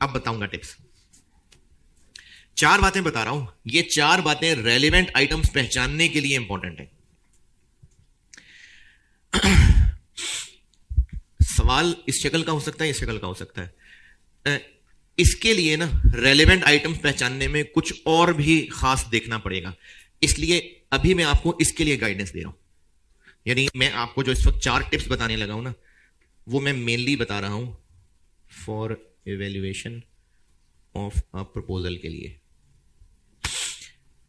अब बताऊंगा टिप्स। चार बातें बता रहा हूं, ये चार बातें रेलेवेंट आइटम्स पहचानने के लिए इंपॉर्टेंट है। सवाल इस शक्ल का हो सकता है, इस शक्ल का हो सकता है। इसके लिए ना रेलेवेंट आइटम्स पहचानने में कुछ और भी खास देखना पड़ेगा, इसलिए अभी मैं आपको इसके लिए गाइडेंस दे रहा हूं। यानी मैं आपको जो इस वक्त चार टिप्स बताने लगा हूं ना, वो मैं मेनली बता रहा हूं for evaluation of a proposal के लिए,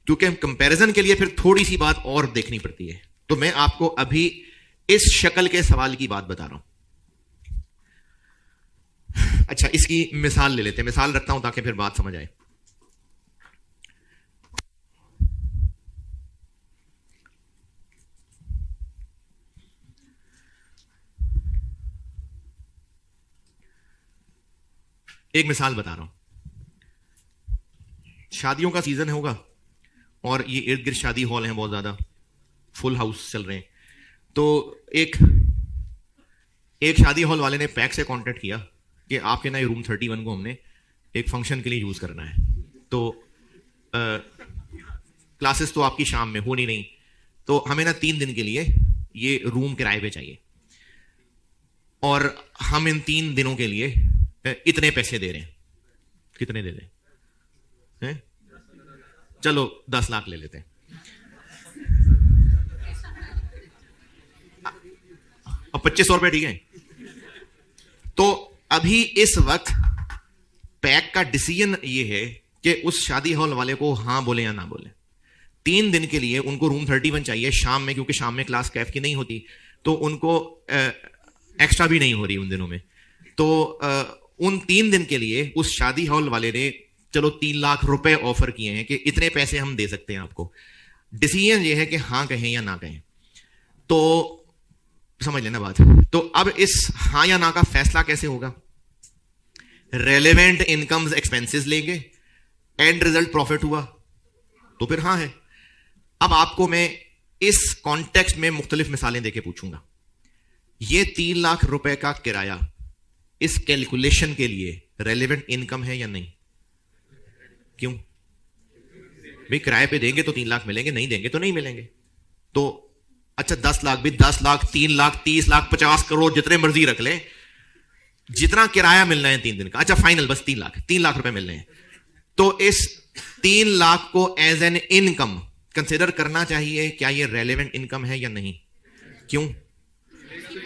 क्योंकि हम कंपैरिजन के लिए फिर थोड़ी सी बात और देखनी पड़ती है। तो मैं आपको अभी इस शक्ल के सवाल की बात बता रहा हूं। अच्छा, इसकी मिसाल ले लेते हैं, मिसाल रखता हूं ताकि फिर बात समझ आए। एक मिसाल बता रहा हूं, शादियों का सीजन होगा और ये इर्द गिर्द शादी हॉल हैं, बहुत ज्यादा फुल हाउस चल रहे हैं। तो एक शादी हॉल वाले ने पैक से कांटेक्ट किया कि आपके ना रूम 31 को हमने एक फंक्शन के लिए यूज करना है, तो क्लासेस तो आपकी शाम में होनी नहीं, तो हमें ना 3 दिन के लिए ये रूम किराए पे चाहिए और हम इन 3 दिनों के लिए इतने पैसे दे रहे हैं। कितने दे रहे हैं? चलो 10 लाख ले लेते हैं। अब 2500 रुपए ठीक है। तो अभी इस वक्त पैक का डिसीजन ये है कि उस शादी हॉल वाले को हां बोले या ना बोले। 3 दिन के लिए उनको रूम 31 चाहिए शाम में, क्योंकि शाम में क्लास कैफ की नहीं होती, तो उनको एक्स्ट्रा भी नहीं हो रही उन दिनों में। तो उन 3 दिन के लिए उस शादी हॉल वाले ने चलो 3 लाख रुपए ऑफर किए हैं कि इतने पैसे हम दे सकते हैं आपको। डिसीजन ये है कि हां कहें या ना कहें। तो समझ लेना बात। तो अब इस हां या ना का फैसला कैसे होगा? रेलेवेंट इनकम्स एक्सपेंसेस लेंगे, एंड रिजल्ट प्रॉफिट हुआ तो फिर हां है। अब आपको मैं इस कॉन्टेक्स्ट में मुख्तलिफ मिसालें देके पूछूंगा, ये 3 लाख रुपए का किराया इस कैलकुलेशन के लिए रेलेवेंट इनकम है या नहीं? क्यों भाई? किराए पे देंगे तो 3 लाख मिलेंगे, नहीं देंगे तो नहीं मिलेंगे। तो अच्छा 10 लाख भी 10 लाख, 3 लाख, 30 लाख, 50 करोड़, जितने मर्जी रख ले, जितना किराया मिलना है 3 दिन का। अच्छा फाइनल बस 3 लाख रुपए मिलने हैं। तो इस 3 लाख को एज एन इनकम कंसिडर करना चाहिए। क्या ये रेलेवेंट इनकम है या नहीं? क्यों?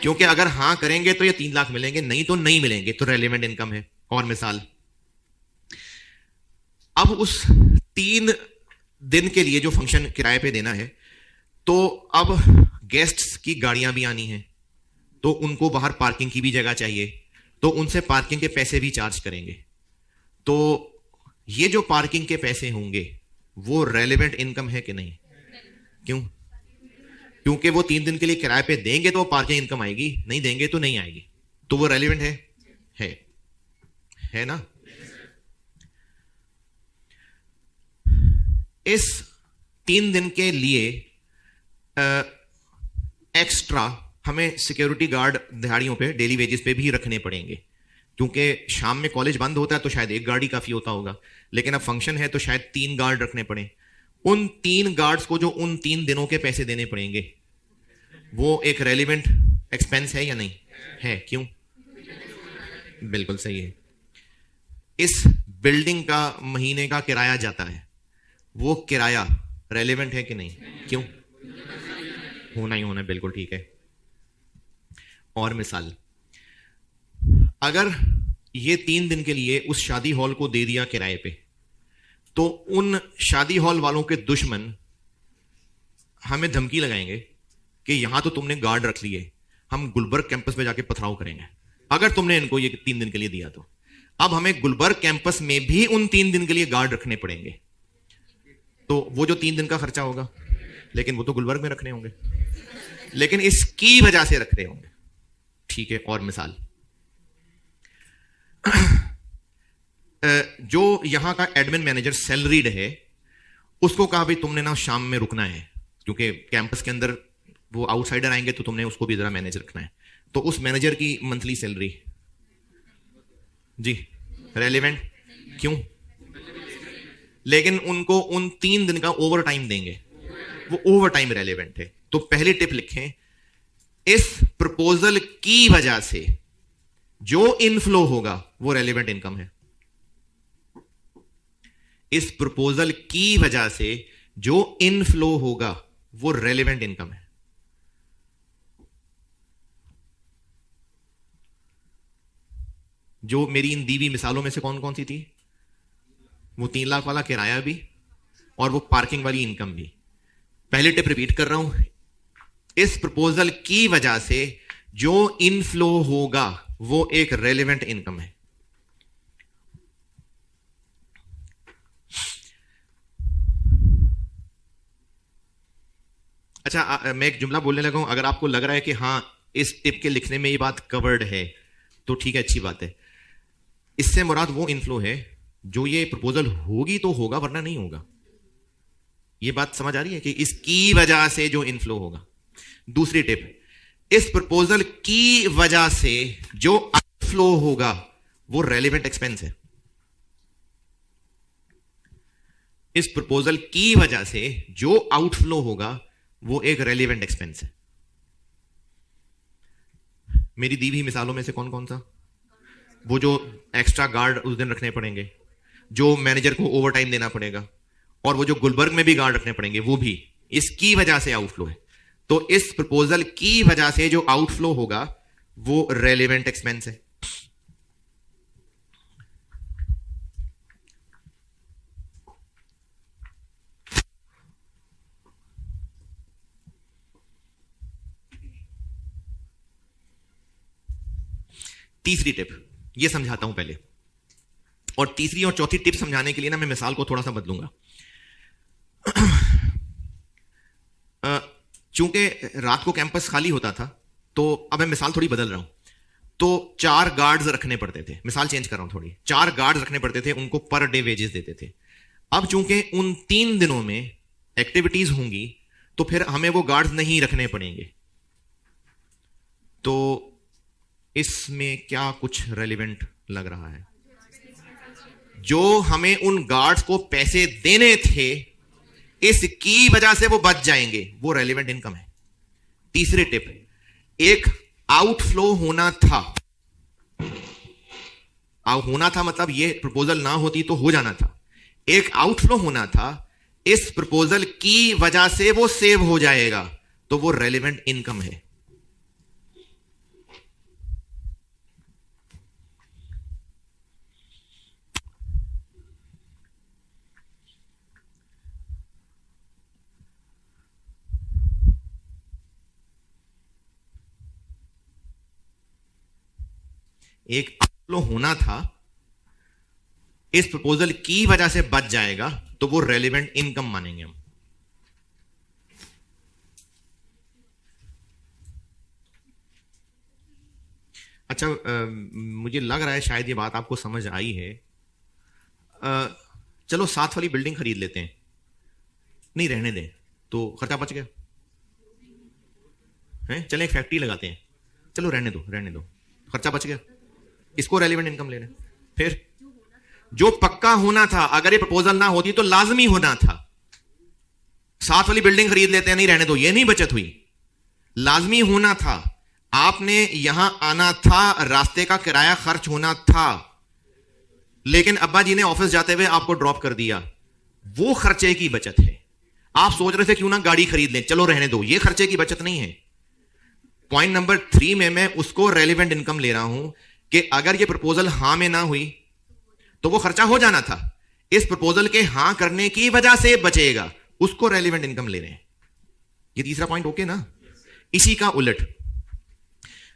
क्योंकि अगर हां करेंगे तो ये 3 लाख मिलेंगे, नहीं तो नहीं मिलेंगे, तो रेलेवेंट इनकम है। और मिसाल, अब उस 3 दिन के लिए जो फंक्शन किराए पे देना है, तो अब गेस्ट्स की गाड़ियां भी आनी है, तो उनको बाहर पार्किंग की भी जगह चाहिए, तो उनसे पार्किंग के पैसे भी चार्ज करेंगे। तो ये जो पार्किंग के पैसे होंगे वो रेलेवेंट इनकम है कि नहीं? क्यों? क्योंकि वो 3 दिन के लिए किराए पे देंगे तो पार्किंग इनकम आएगी, नहीं देंगे तो नहीं आएगी। तो वो रेलिवेंट है ना। इस 3 दिन के लिए एक्स्ट्रा हमें सिक्योरिटी गार्ड दिहाड़ियों पे, डेली वेजेस पे भी रखने पड़ेंगे, क्योंकि शाम में कॉलेज बंद होता है तो शायद 1 गार्ड ही काफी होता होगा, लेकिन अब फंक्शन है तो शायद 3 गार्ड रखने पड़े। उन 3 गार्ड्स को जो उन 3 दिनों के पैसे देने पड़ेंगे, वो एक रेलिवेंट एक्सपेंस है या नहीं है? क्यों? बिल्कुल सही है। इस बिल्डिंग का महीने का किराया जाता है, वो किराया रेलिवेंट है कि नहीं? क्यों? होना ही होना, बिल्कुल ठीक है। और मिसाल, अगर ये 3 दिन के लिए उस शादी हॉल को दे दिया किराए पे, तो उन शादी हॉल वालों के दुश्मन हमें धमकी लगाएंगे कि यहां तो तुमने गार्ड रख लिए, हम गुलबर्ग कैंपस पे जाके पथराव करेंगे अगर तुमने इनको ये 3 दिन के लिए दिया तो। अब हमें गुलबर्ग कैंपस में भी उन 3 दिन के लिए गार्ड रखने पड़ेंगे, तो वो जो 3 दिन का खर्चा होगा, लेकिन वो तो गुलबर्ग में रखने होंगे, लेकिन इसकी वजह से रख रहे होंगे। ठीक है। और मिसाल, जो यहां का एडमिन मैनेजर सैलरीड है, उसको कहा भाई तुमने ना शाम में रुकना है, क्योंकि कैंपस के अंदर वो आउटसाइडर आएंगे तो तुमने उसको भी जरा मैनेज रखना है। तो उस मैनेजर की मंथली सैलरी जी रेलेवेंट क्यों? लेकिन उनको उन 3 दिन का ओवर टाइम देंगे, वो ओवर टाइम रेलेवेंट है। तो पहली टिप लिखें, इस प्रपोजल की वजह से जो इनफ्लो होगा वो रेलेवेंट इनकम है। इस प्रपोजल की वजह से जो इनफ्लो होगा वो रेलेवेंट इनकम है। जो मेरी इन दी हुई मिसालों में से कौन कौन सी थी? वो 3 लाख वाला किराया भी और वो पार्किंग वाली इनकम भी। पहले टिप रिपीट कर रहा हूं, इस प्रपोजल की वजह से जो इनफ्लो होगा वो एक रेलेवेंट इनकम है। अच्छा, मैं एक जुमला बोलने लगा हूं, अगर आपको लग रहा है कि हां इस टिप के लिखने में ये बात कवर्ड है तो ठीक है, अच्छी बात है। इससे मुराद वो इनफ्लो है जो ये प्रपोजल होगी तो होगा, वरना नहीं होगा। ये बात समझ आ रही है कि इसकी वजह से जो इनफ्लो होगा। दूसरी टिप, इस प्रपोजल की वजह से जो आउटफ्लो होगा वो रेलेवेंट एक्सपेंस है। इस प्रपोजल की वजह से जो आउटफ्लो होगा वो एक रेलेवेंट एक्सपेंस है। मेरी दी हुई मिसालों में से कौन कौन सा? वो जो एक्स्ट्रा गार्ड उस दिन रखने पड़ेंगे, जो मैनेजर को ओवर टाइम देना पड़ेगा, और वो जो गुलबर्ग में भी गार्ड रखने पड़ेंगे, वो भी इसकी वजह से आउटफ्लो है। तो इस प्रपोजल की वजह से जो आउटफ्लो होगा वो रेलेवेंट एक्सपेंस है। तीसरी टिप ये समझाता हूं पहले, और तीसरी और चौथी टिप समझाने के लिए ना मैं मिसाल को थोड़ा सा बदलूंगा। चूंकि रात को कैंपस खाली होता था, तो अब मैं मिसाल थोड़ी बदल रहा हूं। तो 4 गार्ड्स रखने पड़ते थे, मिसाल चेंज कर रहा हूं थोड़ी। 4 गार्ड्स रखने पड़ते थे, उनको पर डे वेजेस देते थे। अब चूंकि उन 3 दिनों में एक्टिविटीज होंगी तो फिर हमें वो गार्ड्स नहीं रखने पड़ेंगे। तो इसमें क्या कुछ रेलिवेंट लग रहा है? जो हमें उन गार्ड्स को पैसे देने थे, इसकी वजह से वो बच जाएंगे, वो रेलिवेंट इनकम है। तीसरी टिप, एक आउटफ्लो होना था। होना था मतलब ये प्रपोजल ना होती तो हो जाना था। एक आउटफ्लो होना था, इस प्रपोजल की वजह से वो सेव हो जाएगा, तो वो रेलिवेंट इनकम है। एक आउटफ्लो होना था, इस प्रपोजल की वजह से बच जाएगा, तो वो रेलेवेंट इनकम मानेंगे हम। अच्छा, मुझे लग रहा है शायद ये बात आपको समझ आई है। चलो साथ वाली बिल्डिंग खरीद लेते हैं, नहीं रहने दें, तो खर्चा बच गया है। चले एक फैक्ट्री लगाते हैं, चलो रहने दो रहने दो, खर्चा बच गया, इसको रेलिवेंट इनकम ले रहे हैं। फिर जो पक्का होना था, अगर ये प्रपोजल ना होती तो लाजमी होना था, साथ वाली बिल्डिंग खरीद लेते हैं, नहीं रहने दो, ये नहीं बचत हुई, लाजमी होना था, आपने यहां आना था, रास्ते का किराया खर्च होना था, लेकिन अब्बा जी ने ऑफिस जाते हुए आपको ड्रॉप कर दिया, वो खर्चे की बचत है। आप सोच रहे थे क्यों ना गाड़ी खरीद लें, चलो रहने दो, ये खर्चे की बचत नहीं है। पॉइंट नंबर 3 में मैं उसको रेलिवेंट इनकम ले रहा हूं कि अगर ये प्रपोजल हां में ना हुई तो वो खर्चा हो जाना था, इस प्रपोजल के हां करने की वजह से बचेगा, उसको रेलिवेंट इनकम ले रहे हैं। ये तीसरा पॉइंट ओके ना। इसी का उलट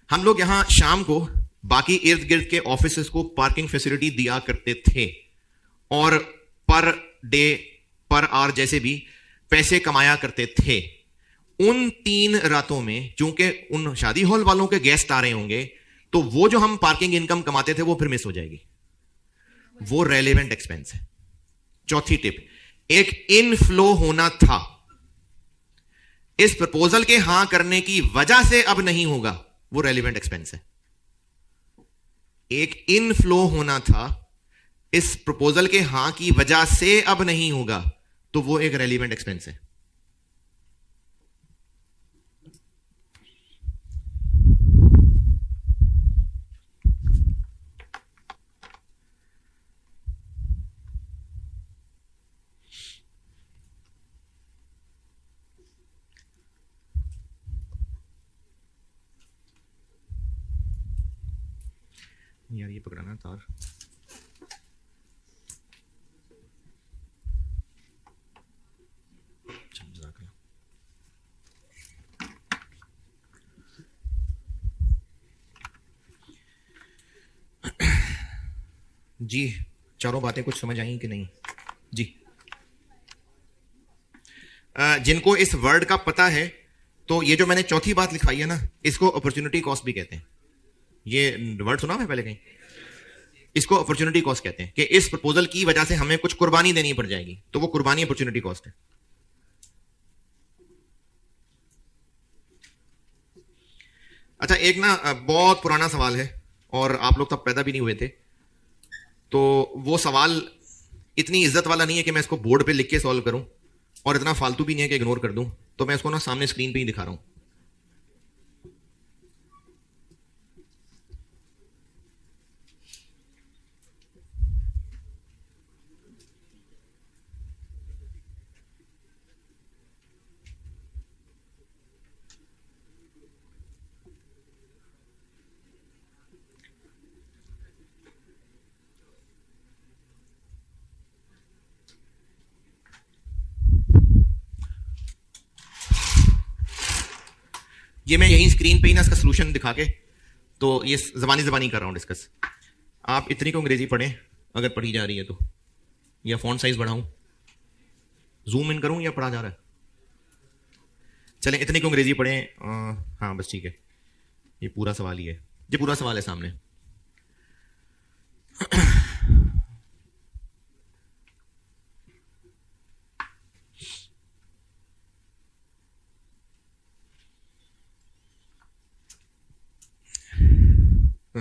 हम लोग यहां शाम को बाकी इर्द गिर्द के ऑफिस को पार्किंग फैसिलिटी दिया करते थे और पर डे पर आवर जैसे भी पैसे कमाया करते थे। उन 3 रातों में चूंकि उन शादी हॉल वालों के गेस्ट आ रहे होंगे, तो वो जो हम पार्किंग इनकम कमाते थे वो फिर मिस हो जाएगी, वो रेलेवेंट एक्सपेंस है। चौथी टिप, एक इनफ्लो होना था, इस प्रपोजल के हां करने की वजह से अब नहीं होगा, वो रेलिवेंट एक्सपेंस है। एक इनफ्लो होना था, इस प्रपोजल के हां की वजह से अब नहीं होगा, तो वो एक रेलिवेंट एक्सपेंस है। यार ये पकड़ाना तार, जी चारों बातें कुछ समझ आई कि नहीं जी? जिनको इस वर्ड का पता है, तो ये जो मैंने चौथी बात लिखाई है ना, इसको अपॉर्चुनिटी कॉस्ट भी कहते हैं। ये वर्ड सुना है पहले कहीं? इसको अपॉर्चुनिटी कॉस्ट कहते हैं कि इस प्रपोजल की वजह से हमें कुछ कुर्बानी देनी पड़ जाएगी, तो वो कुर्बानी अपॉर्चुनिटी कॉस्ट है। अच्छा, एक ना बहुत पुराना सवाल है और आप लोग तब पैदा भी नहीं हुए थे, तो वो सवाल इतनी इज्जत वाला नहीं है कि मैं इसको बोर्ड पे लिख के सॉल्व करूं, और इतना फालतू भी नहीं है कि इग्नोर कर दूं, तो मैं इसको ना सामने स्क्रीन पे ही दिखा रहा हूं। ये मैं यही स्क्रीन पे ही ना इसका सोल्यूशन दिखा के, तो ये जबानी जबानी कर रहा हूं डिस्कस। आप इतनी को अंग्रेजी पढ़ें अगर पढ़ी जा रही है तो, या फॉन्ट साइज बढ़ाऊं, जूम इन करूं, या पढ़ा जा रहा है? चलें इतनी को अंग्रेजी पढ़ें। हाँ बस ठीक है, ये पूरा सवाल ही है, ये पूरा सवाल है सामने।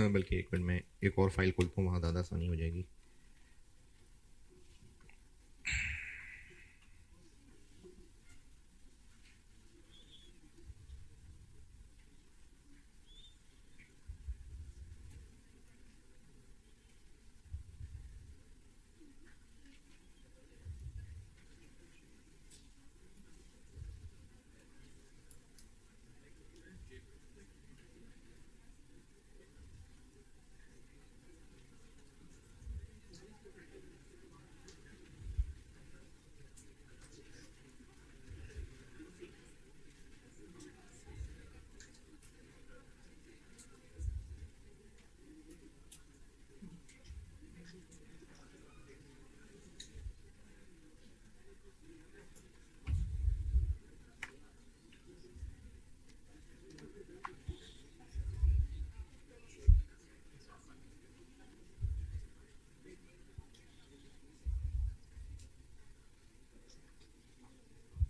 बल्कि एक मिनट में एक और फाइल खोलता हूँ, वहां ज़्यादा आसानी हो जाएगी।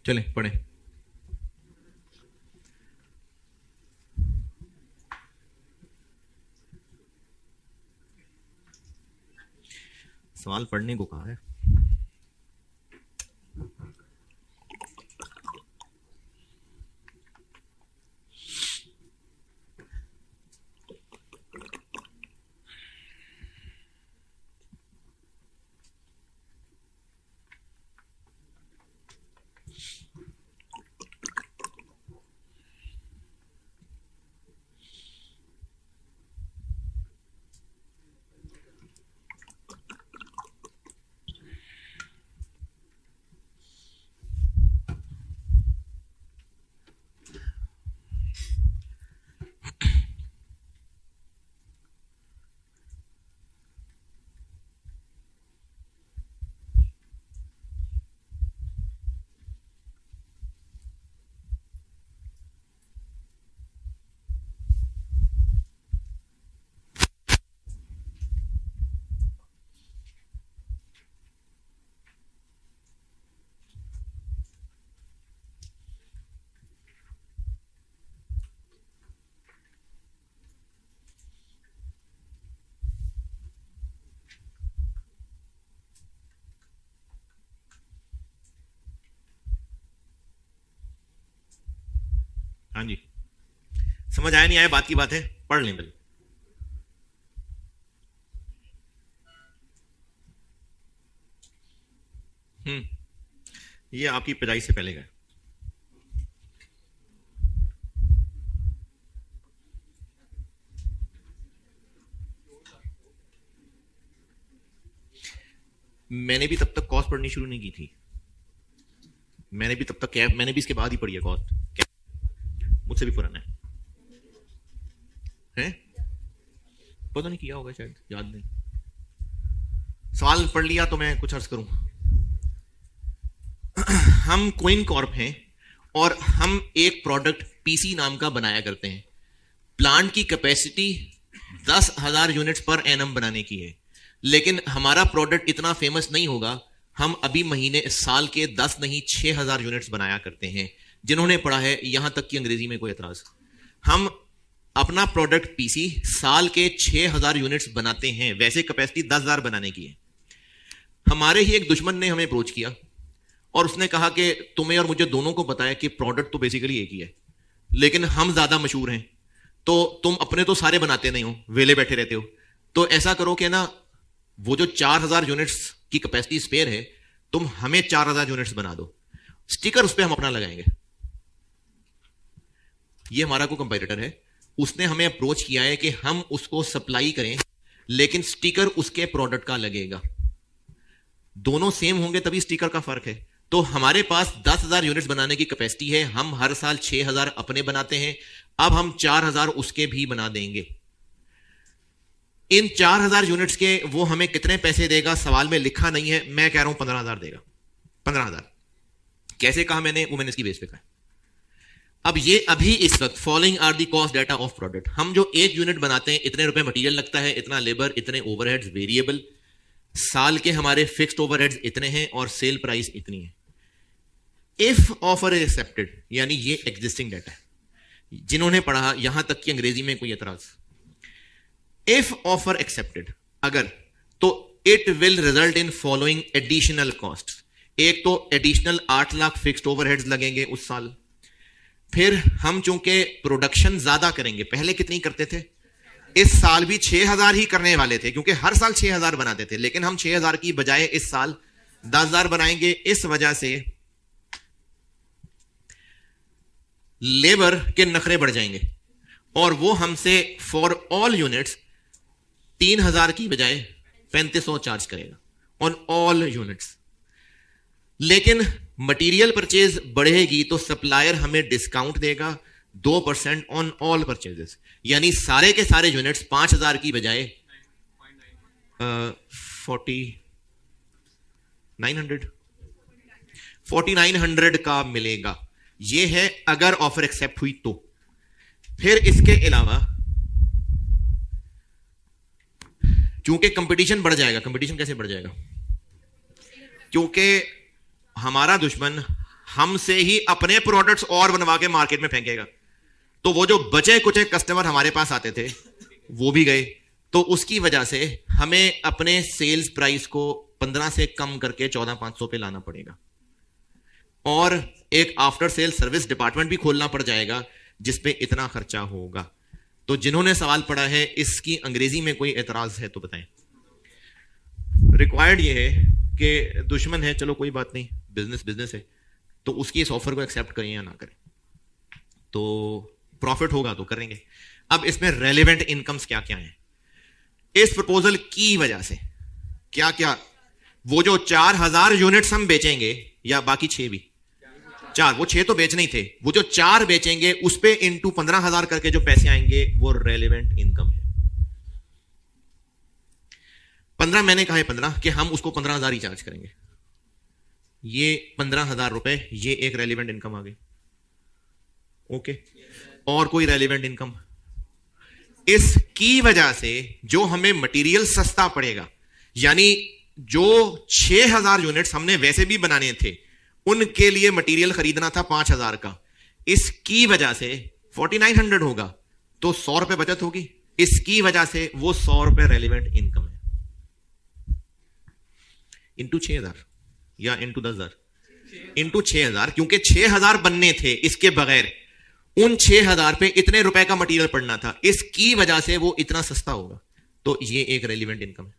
चलें पढ़ें। सवाल पढ़ने को कहा है। हाँ जी, समझ आया नहीं आया बात की बात है, पढ़ लें पहले। ये आपकी पिदाई से पहले का है। मैंने भी तब तक कॉस्ट पढ़नी शुरू नहीं की थी। मैंने भी तब तक कैप, मैंने भी इसके बाद ही पढ़ी है कॉस्ट। मुझसे भी पुराना है? पता नहीं किया होगा, शायद याद नहीं। सवाल पढ़ लिया तो मैं कुछ अर्ज करूं। हम क्वीन कॉर्प हैं और हम एक प्रोडक्ट पीसी नाम का बनाया करते हैं। प्लांट की कैपेसिटी 10,000 यूनिट्स पर एनम बनाने की है, लेकिन हमारा प्रोडक्ट इतना फेमस नहीं होगा। हम अभी महीने साल के 10 नहीं 6,000 यूनिट्स बनाया करते हैं। जिन्होंने पढ़ा है यहां तक कि अंग्रेजी में कोई एतराज। हम अपना प्रोडक्ट पीसी साल के 6,000 यूनिट्स बनाते हैं, वैसे कैपेसिटी 10,000 बनाने की है। हमारे ही एक दुश्मन ने हमें अप्रोच किया और उसने कहा कि तुम्हें और मुझे दोनों को पता है कि प्रोडक्ट तो बेसिकली एक ही है, लेकिन हम ज्यादा मशहूर हैं, तो तुम अपने तो सारे बनाते नहीं हो, वेले बैठे रहते हो, तो ऐसा करो कि ना वो जो 4,000 यूनिट्स की कैपेसिटी स्पेयर है, तुम हमें 4,000 यूनिट्स बना दो, स्टिकर उस पर हम अपना लगाएंगे। ये हमारा को कंपेटिटर है, उसने हमें अप्रोच किया है कि हम उसको सप्लाई करें, लेकिन स्टिकर उसके प्रोडक्ट का लगेगा। दोनों सेम होंगे तभी स्टिकर का फर्क है। तो हमारे पास 10,000 यूनिट्स बनाने की कैपेसिटी है, हम हर साल 6,000 अपने बनाते हैं, अब हम 4,000 उसके भी बना देंगे। इन 4,000 यूनिट्स के वो हमें कितने पैसे देगा सवाल में लिखा नहीं है, मैं कह रहा हूं 15,000 देगा। 15,000 कैसे कहा मैंने, वो मैंने इसकी बेस पे कहा। अब ये अभी इस वक्त following are the cost data of product. हम जो एक यूनिट बनाते हैं, इतने रुपए मटेरियल लगता है, इतना लेबर, इतने ओवरहेड्स वेरिएबल, साल के हमारे फिक्स्ड ओवरहेड्स इतने हैं और सेल प्राइस इतनी है। इफ ऑफर इज एक्सेप्टेड, यानी ये एग्जिस्टिंग डाटा है, जिन्होंने पढ़ा यहां तक कि अंग्रेजी में कोई एतराज। इफ ऑफर एक्सेप्टेड अगर, तो it will result in following additional cost. एक तो एडिशनल 8 लाख फिक्स्ड ओवरहेड्स लगेंगे उस साल। फिर हम चूंकि प्रोडक्शन ज्यादा करेंगे, पहले कितनी करते थे, इस साल भी 6,000 ही करने वाले थे, क्योंकि हर साल 6,000 बनाते थे, लेकिन हम 6,000 की बजाय इस साल 10,000 बनाएंगे। इस वजह से लेबर के नखरे बढ़ जाएंगे और वो हमसे फॉर ऑल यूनिट्स 3,000 की बजाय 3,500 चार्ज करेगा ऑन ऑल यूनिट्स। लेकिन मटेरियल परचेज बढ़ेगी तो सप्लायर हमें डिस्काउंट देगा 2% ऑन ऑल परचेजेस, यानी सारे के सारे यूनिट्स 5,000 की बजाय 4,900 का मिलेगा। यह है अगर ऑफर एक्सेप्ट हुई तो। फिर इसके अलावा चूंकि कंपटीशन बढ़ जाएगा, कंपटीशन कैसे बढ़ जाएगा, क्योंकि हमारा दुश्मन हमसे ही अपने प्रोडक्ट्स और बनवा के मार्केट में फेंकेगा। तो वो जो बचे कुछ कस्टमर हमारे पास आते थे वो भी गए। तो उसकी वजह से हमें अपने सेल्स प्राइस को 15 से कम करके 14,500 पे लाना पड़ेगा, और एक आफ्टर सेल सर्विस डिपार्टमेंट भी खोलना पड़ जाएगा जिसपे इतना खर्चा होगा। तो जिन्होंने सवाल पढ़ा है इसकी अंग्रेजी में कोई एतराज है तो बताएं। रिक्वायर्ड ये है कि दुश्मन है, चलो कोई बात नहीं, बिजनेस बिजनेस है, तो उसकी इस ऑफर को एक्सेप्ट करें या ना करें, तो प्रॉफिट होगा तो करेंगे। अब इसमें रेलेवेंट इनकम्स क्या क्या हैं इस प्रपोजल की वजह से, क्या क्या, वो जो 4,000 यूनिट्स हम बेचेंगे, या बाकी 6 भी, 4, वो 6 तो बेचने ही थे, वो जो 4 बेचेंगे उस पे इंटू 15,000 करके जो पैसे आएंगे वो रेलेवेंट इनकम है। 15 मैंने कहा है 15 कि हम उसको 15,000 ही चार्ज करेंगे, ये 15,000 रुपए, ये एक रेलेवेंट इनकम आ गई। ओके, और कोई रेलेवेंट इनकम इसकी वजह से जो हमें मटेरियल सस्ता पड़ेगा, यानी जो 6,000 यूनिट्स हमने वैसे भी बनाने थे उनके लिए मटेरियल खरीदना था 5,000 का, इसकी वजह से 4,900 होगा, तो 100 रुपए बचत होगी। इसकी वजह से वो 100 रुपए रेलेवेंट इनकम है। इंटू 6,000 या इंटू 10,000, इंटू 6,000, क्योंकि 6,000 बनने थे इसके बगैर, उन 6,000 पे इतने रुपए का मटेरियल पड़ना था, इसकी वजह से वो इतना सस्ता होगा, तो ये एक रेलिवेंट इनकम है।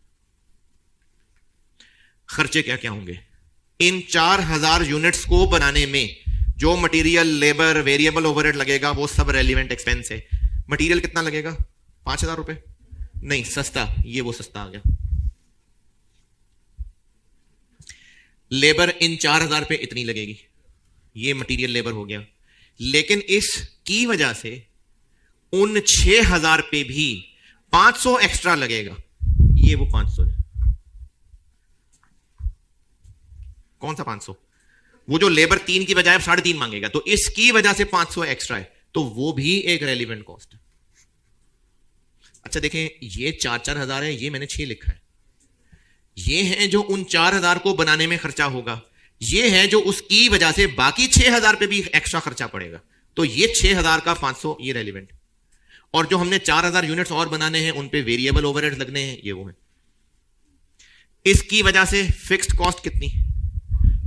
खर्चे क्या क्या होंगे इन 4,000 यूनिट्स को बनाने में? जो मटेरियल, लेबर, वेरिएबल ओवरहेड लगेगा वो सब रेलिवेंट एक्सपेंस है। मटेरियल कितना लगेगा? 5,000 रुपए, नहीं सस्ता, ये वो सस्ता आ गया। लेबर इन 4,000 पे इतनी लगेगी, ये मटेरियल लेबर हो गया। लेकिन इसकी वजह से उन 6,000 पे भी 500 एक्स्ट्रा लगेगा, ये वो 500 है। कौन सा 500? वो जो लेबर 3 की बजाय 3.5 मांगेगा, तो इसकी वजह से 500 एक्स्ट्रा है, तो वो भी एक रेलिवेंट कॉस्ट है। अच्छा देखें, ये 4-4 हजार है, ये मैंने 6 लिखा है। ये है जो उन 4,000 को बनाने में खर्चा होगा, ये है जो उसकी वजह से बाकी 6,000 पे भी एक्स्ट्रा खर्चा पड़ेगा, तो ये 6,000 का 500 ये रेलिवेंट। और जो हमने 4,000 यूनिट्स और बनाने हैं उन पे वेरिएबल ओवरहेड लगने हैं, ये वो है। इसकी वजह से फिक्स्ड कॉस्ट कितनी?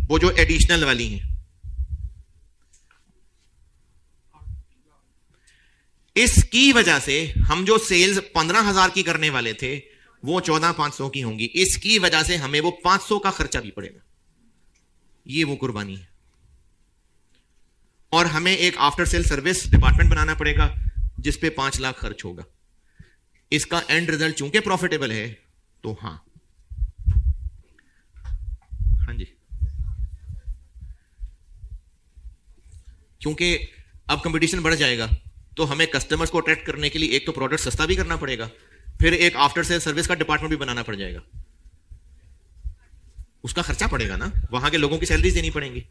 वो जो एडिशनल वाली है, इसकी वजह से हम जो सेल्स 15,000 की करने वाले थे वो 14,500 की होंगी। इसकी वजह से हमें वो 500 का खर्चा भी पड़ेगा, ये वो कुर्बानी है। और हमें एक आफ्टर सेल सर्विस डिपार्टमेंट बनाना पड़ेगा जिस पे 5 लाख खर्च होगा। इसका एंड रिजल्ट चूंकि प्रॉफिटेबल है, तो हाँ जी, क्योंकि अब कंपटीशन बढ़ जाएगा तो हमें कस्टमर्स को अट्रैक्ट करने के लिए एक तो प्रोडक्ट सस्ता भी करना पड़ेगा, फिर एक आफ्टर सेल सर्विस का डिपार्टमेंट भी बनाना पड़ जाएगा। उसका खर्चा पड़ेगा ना, वहां के लोगों की सैलरीज देनी पड़ेंगी।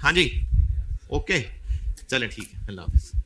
हाँ जी, ओके, चलें ठीक है, अल्लाह हाफिज़।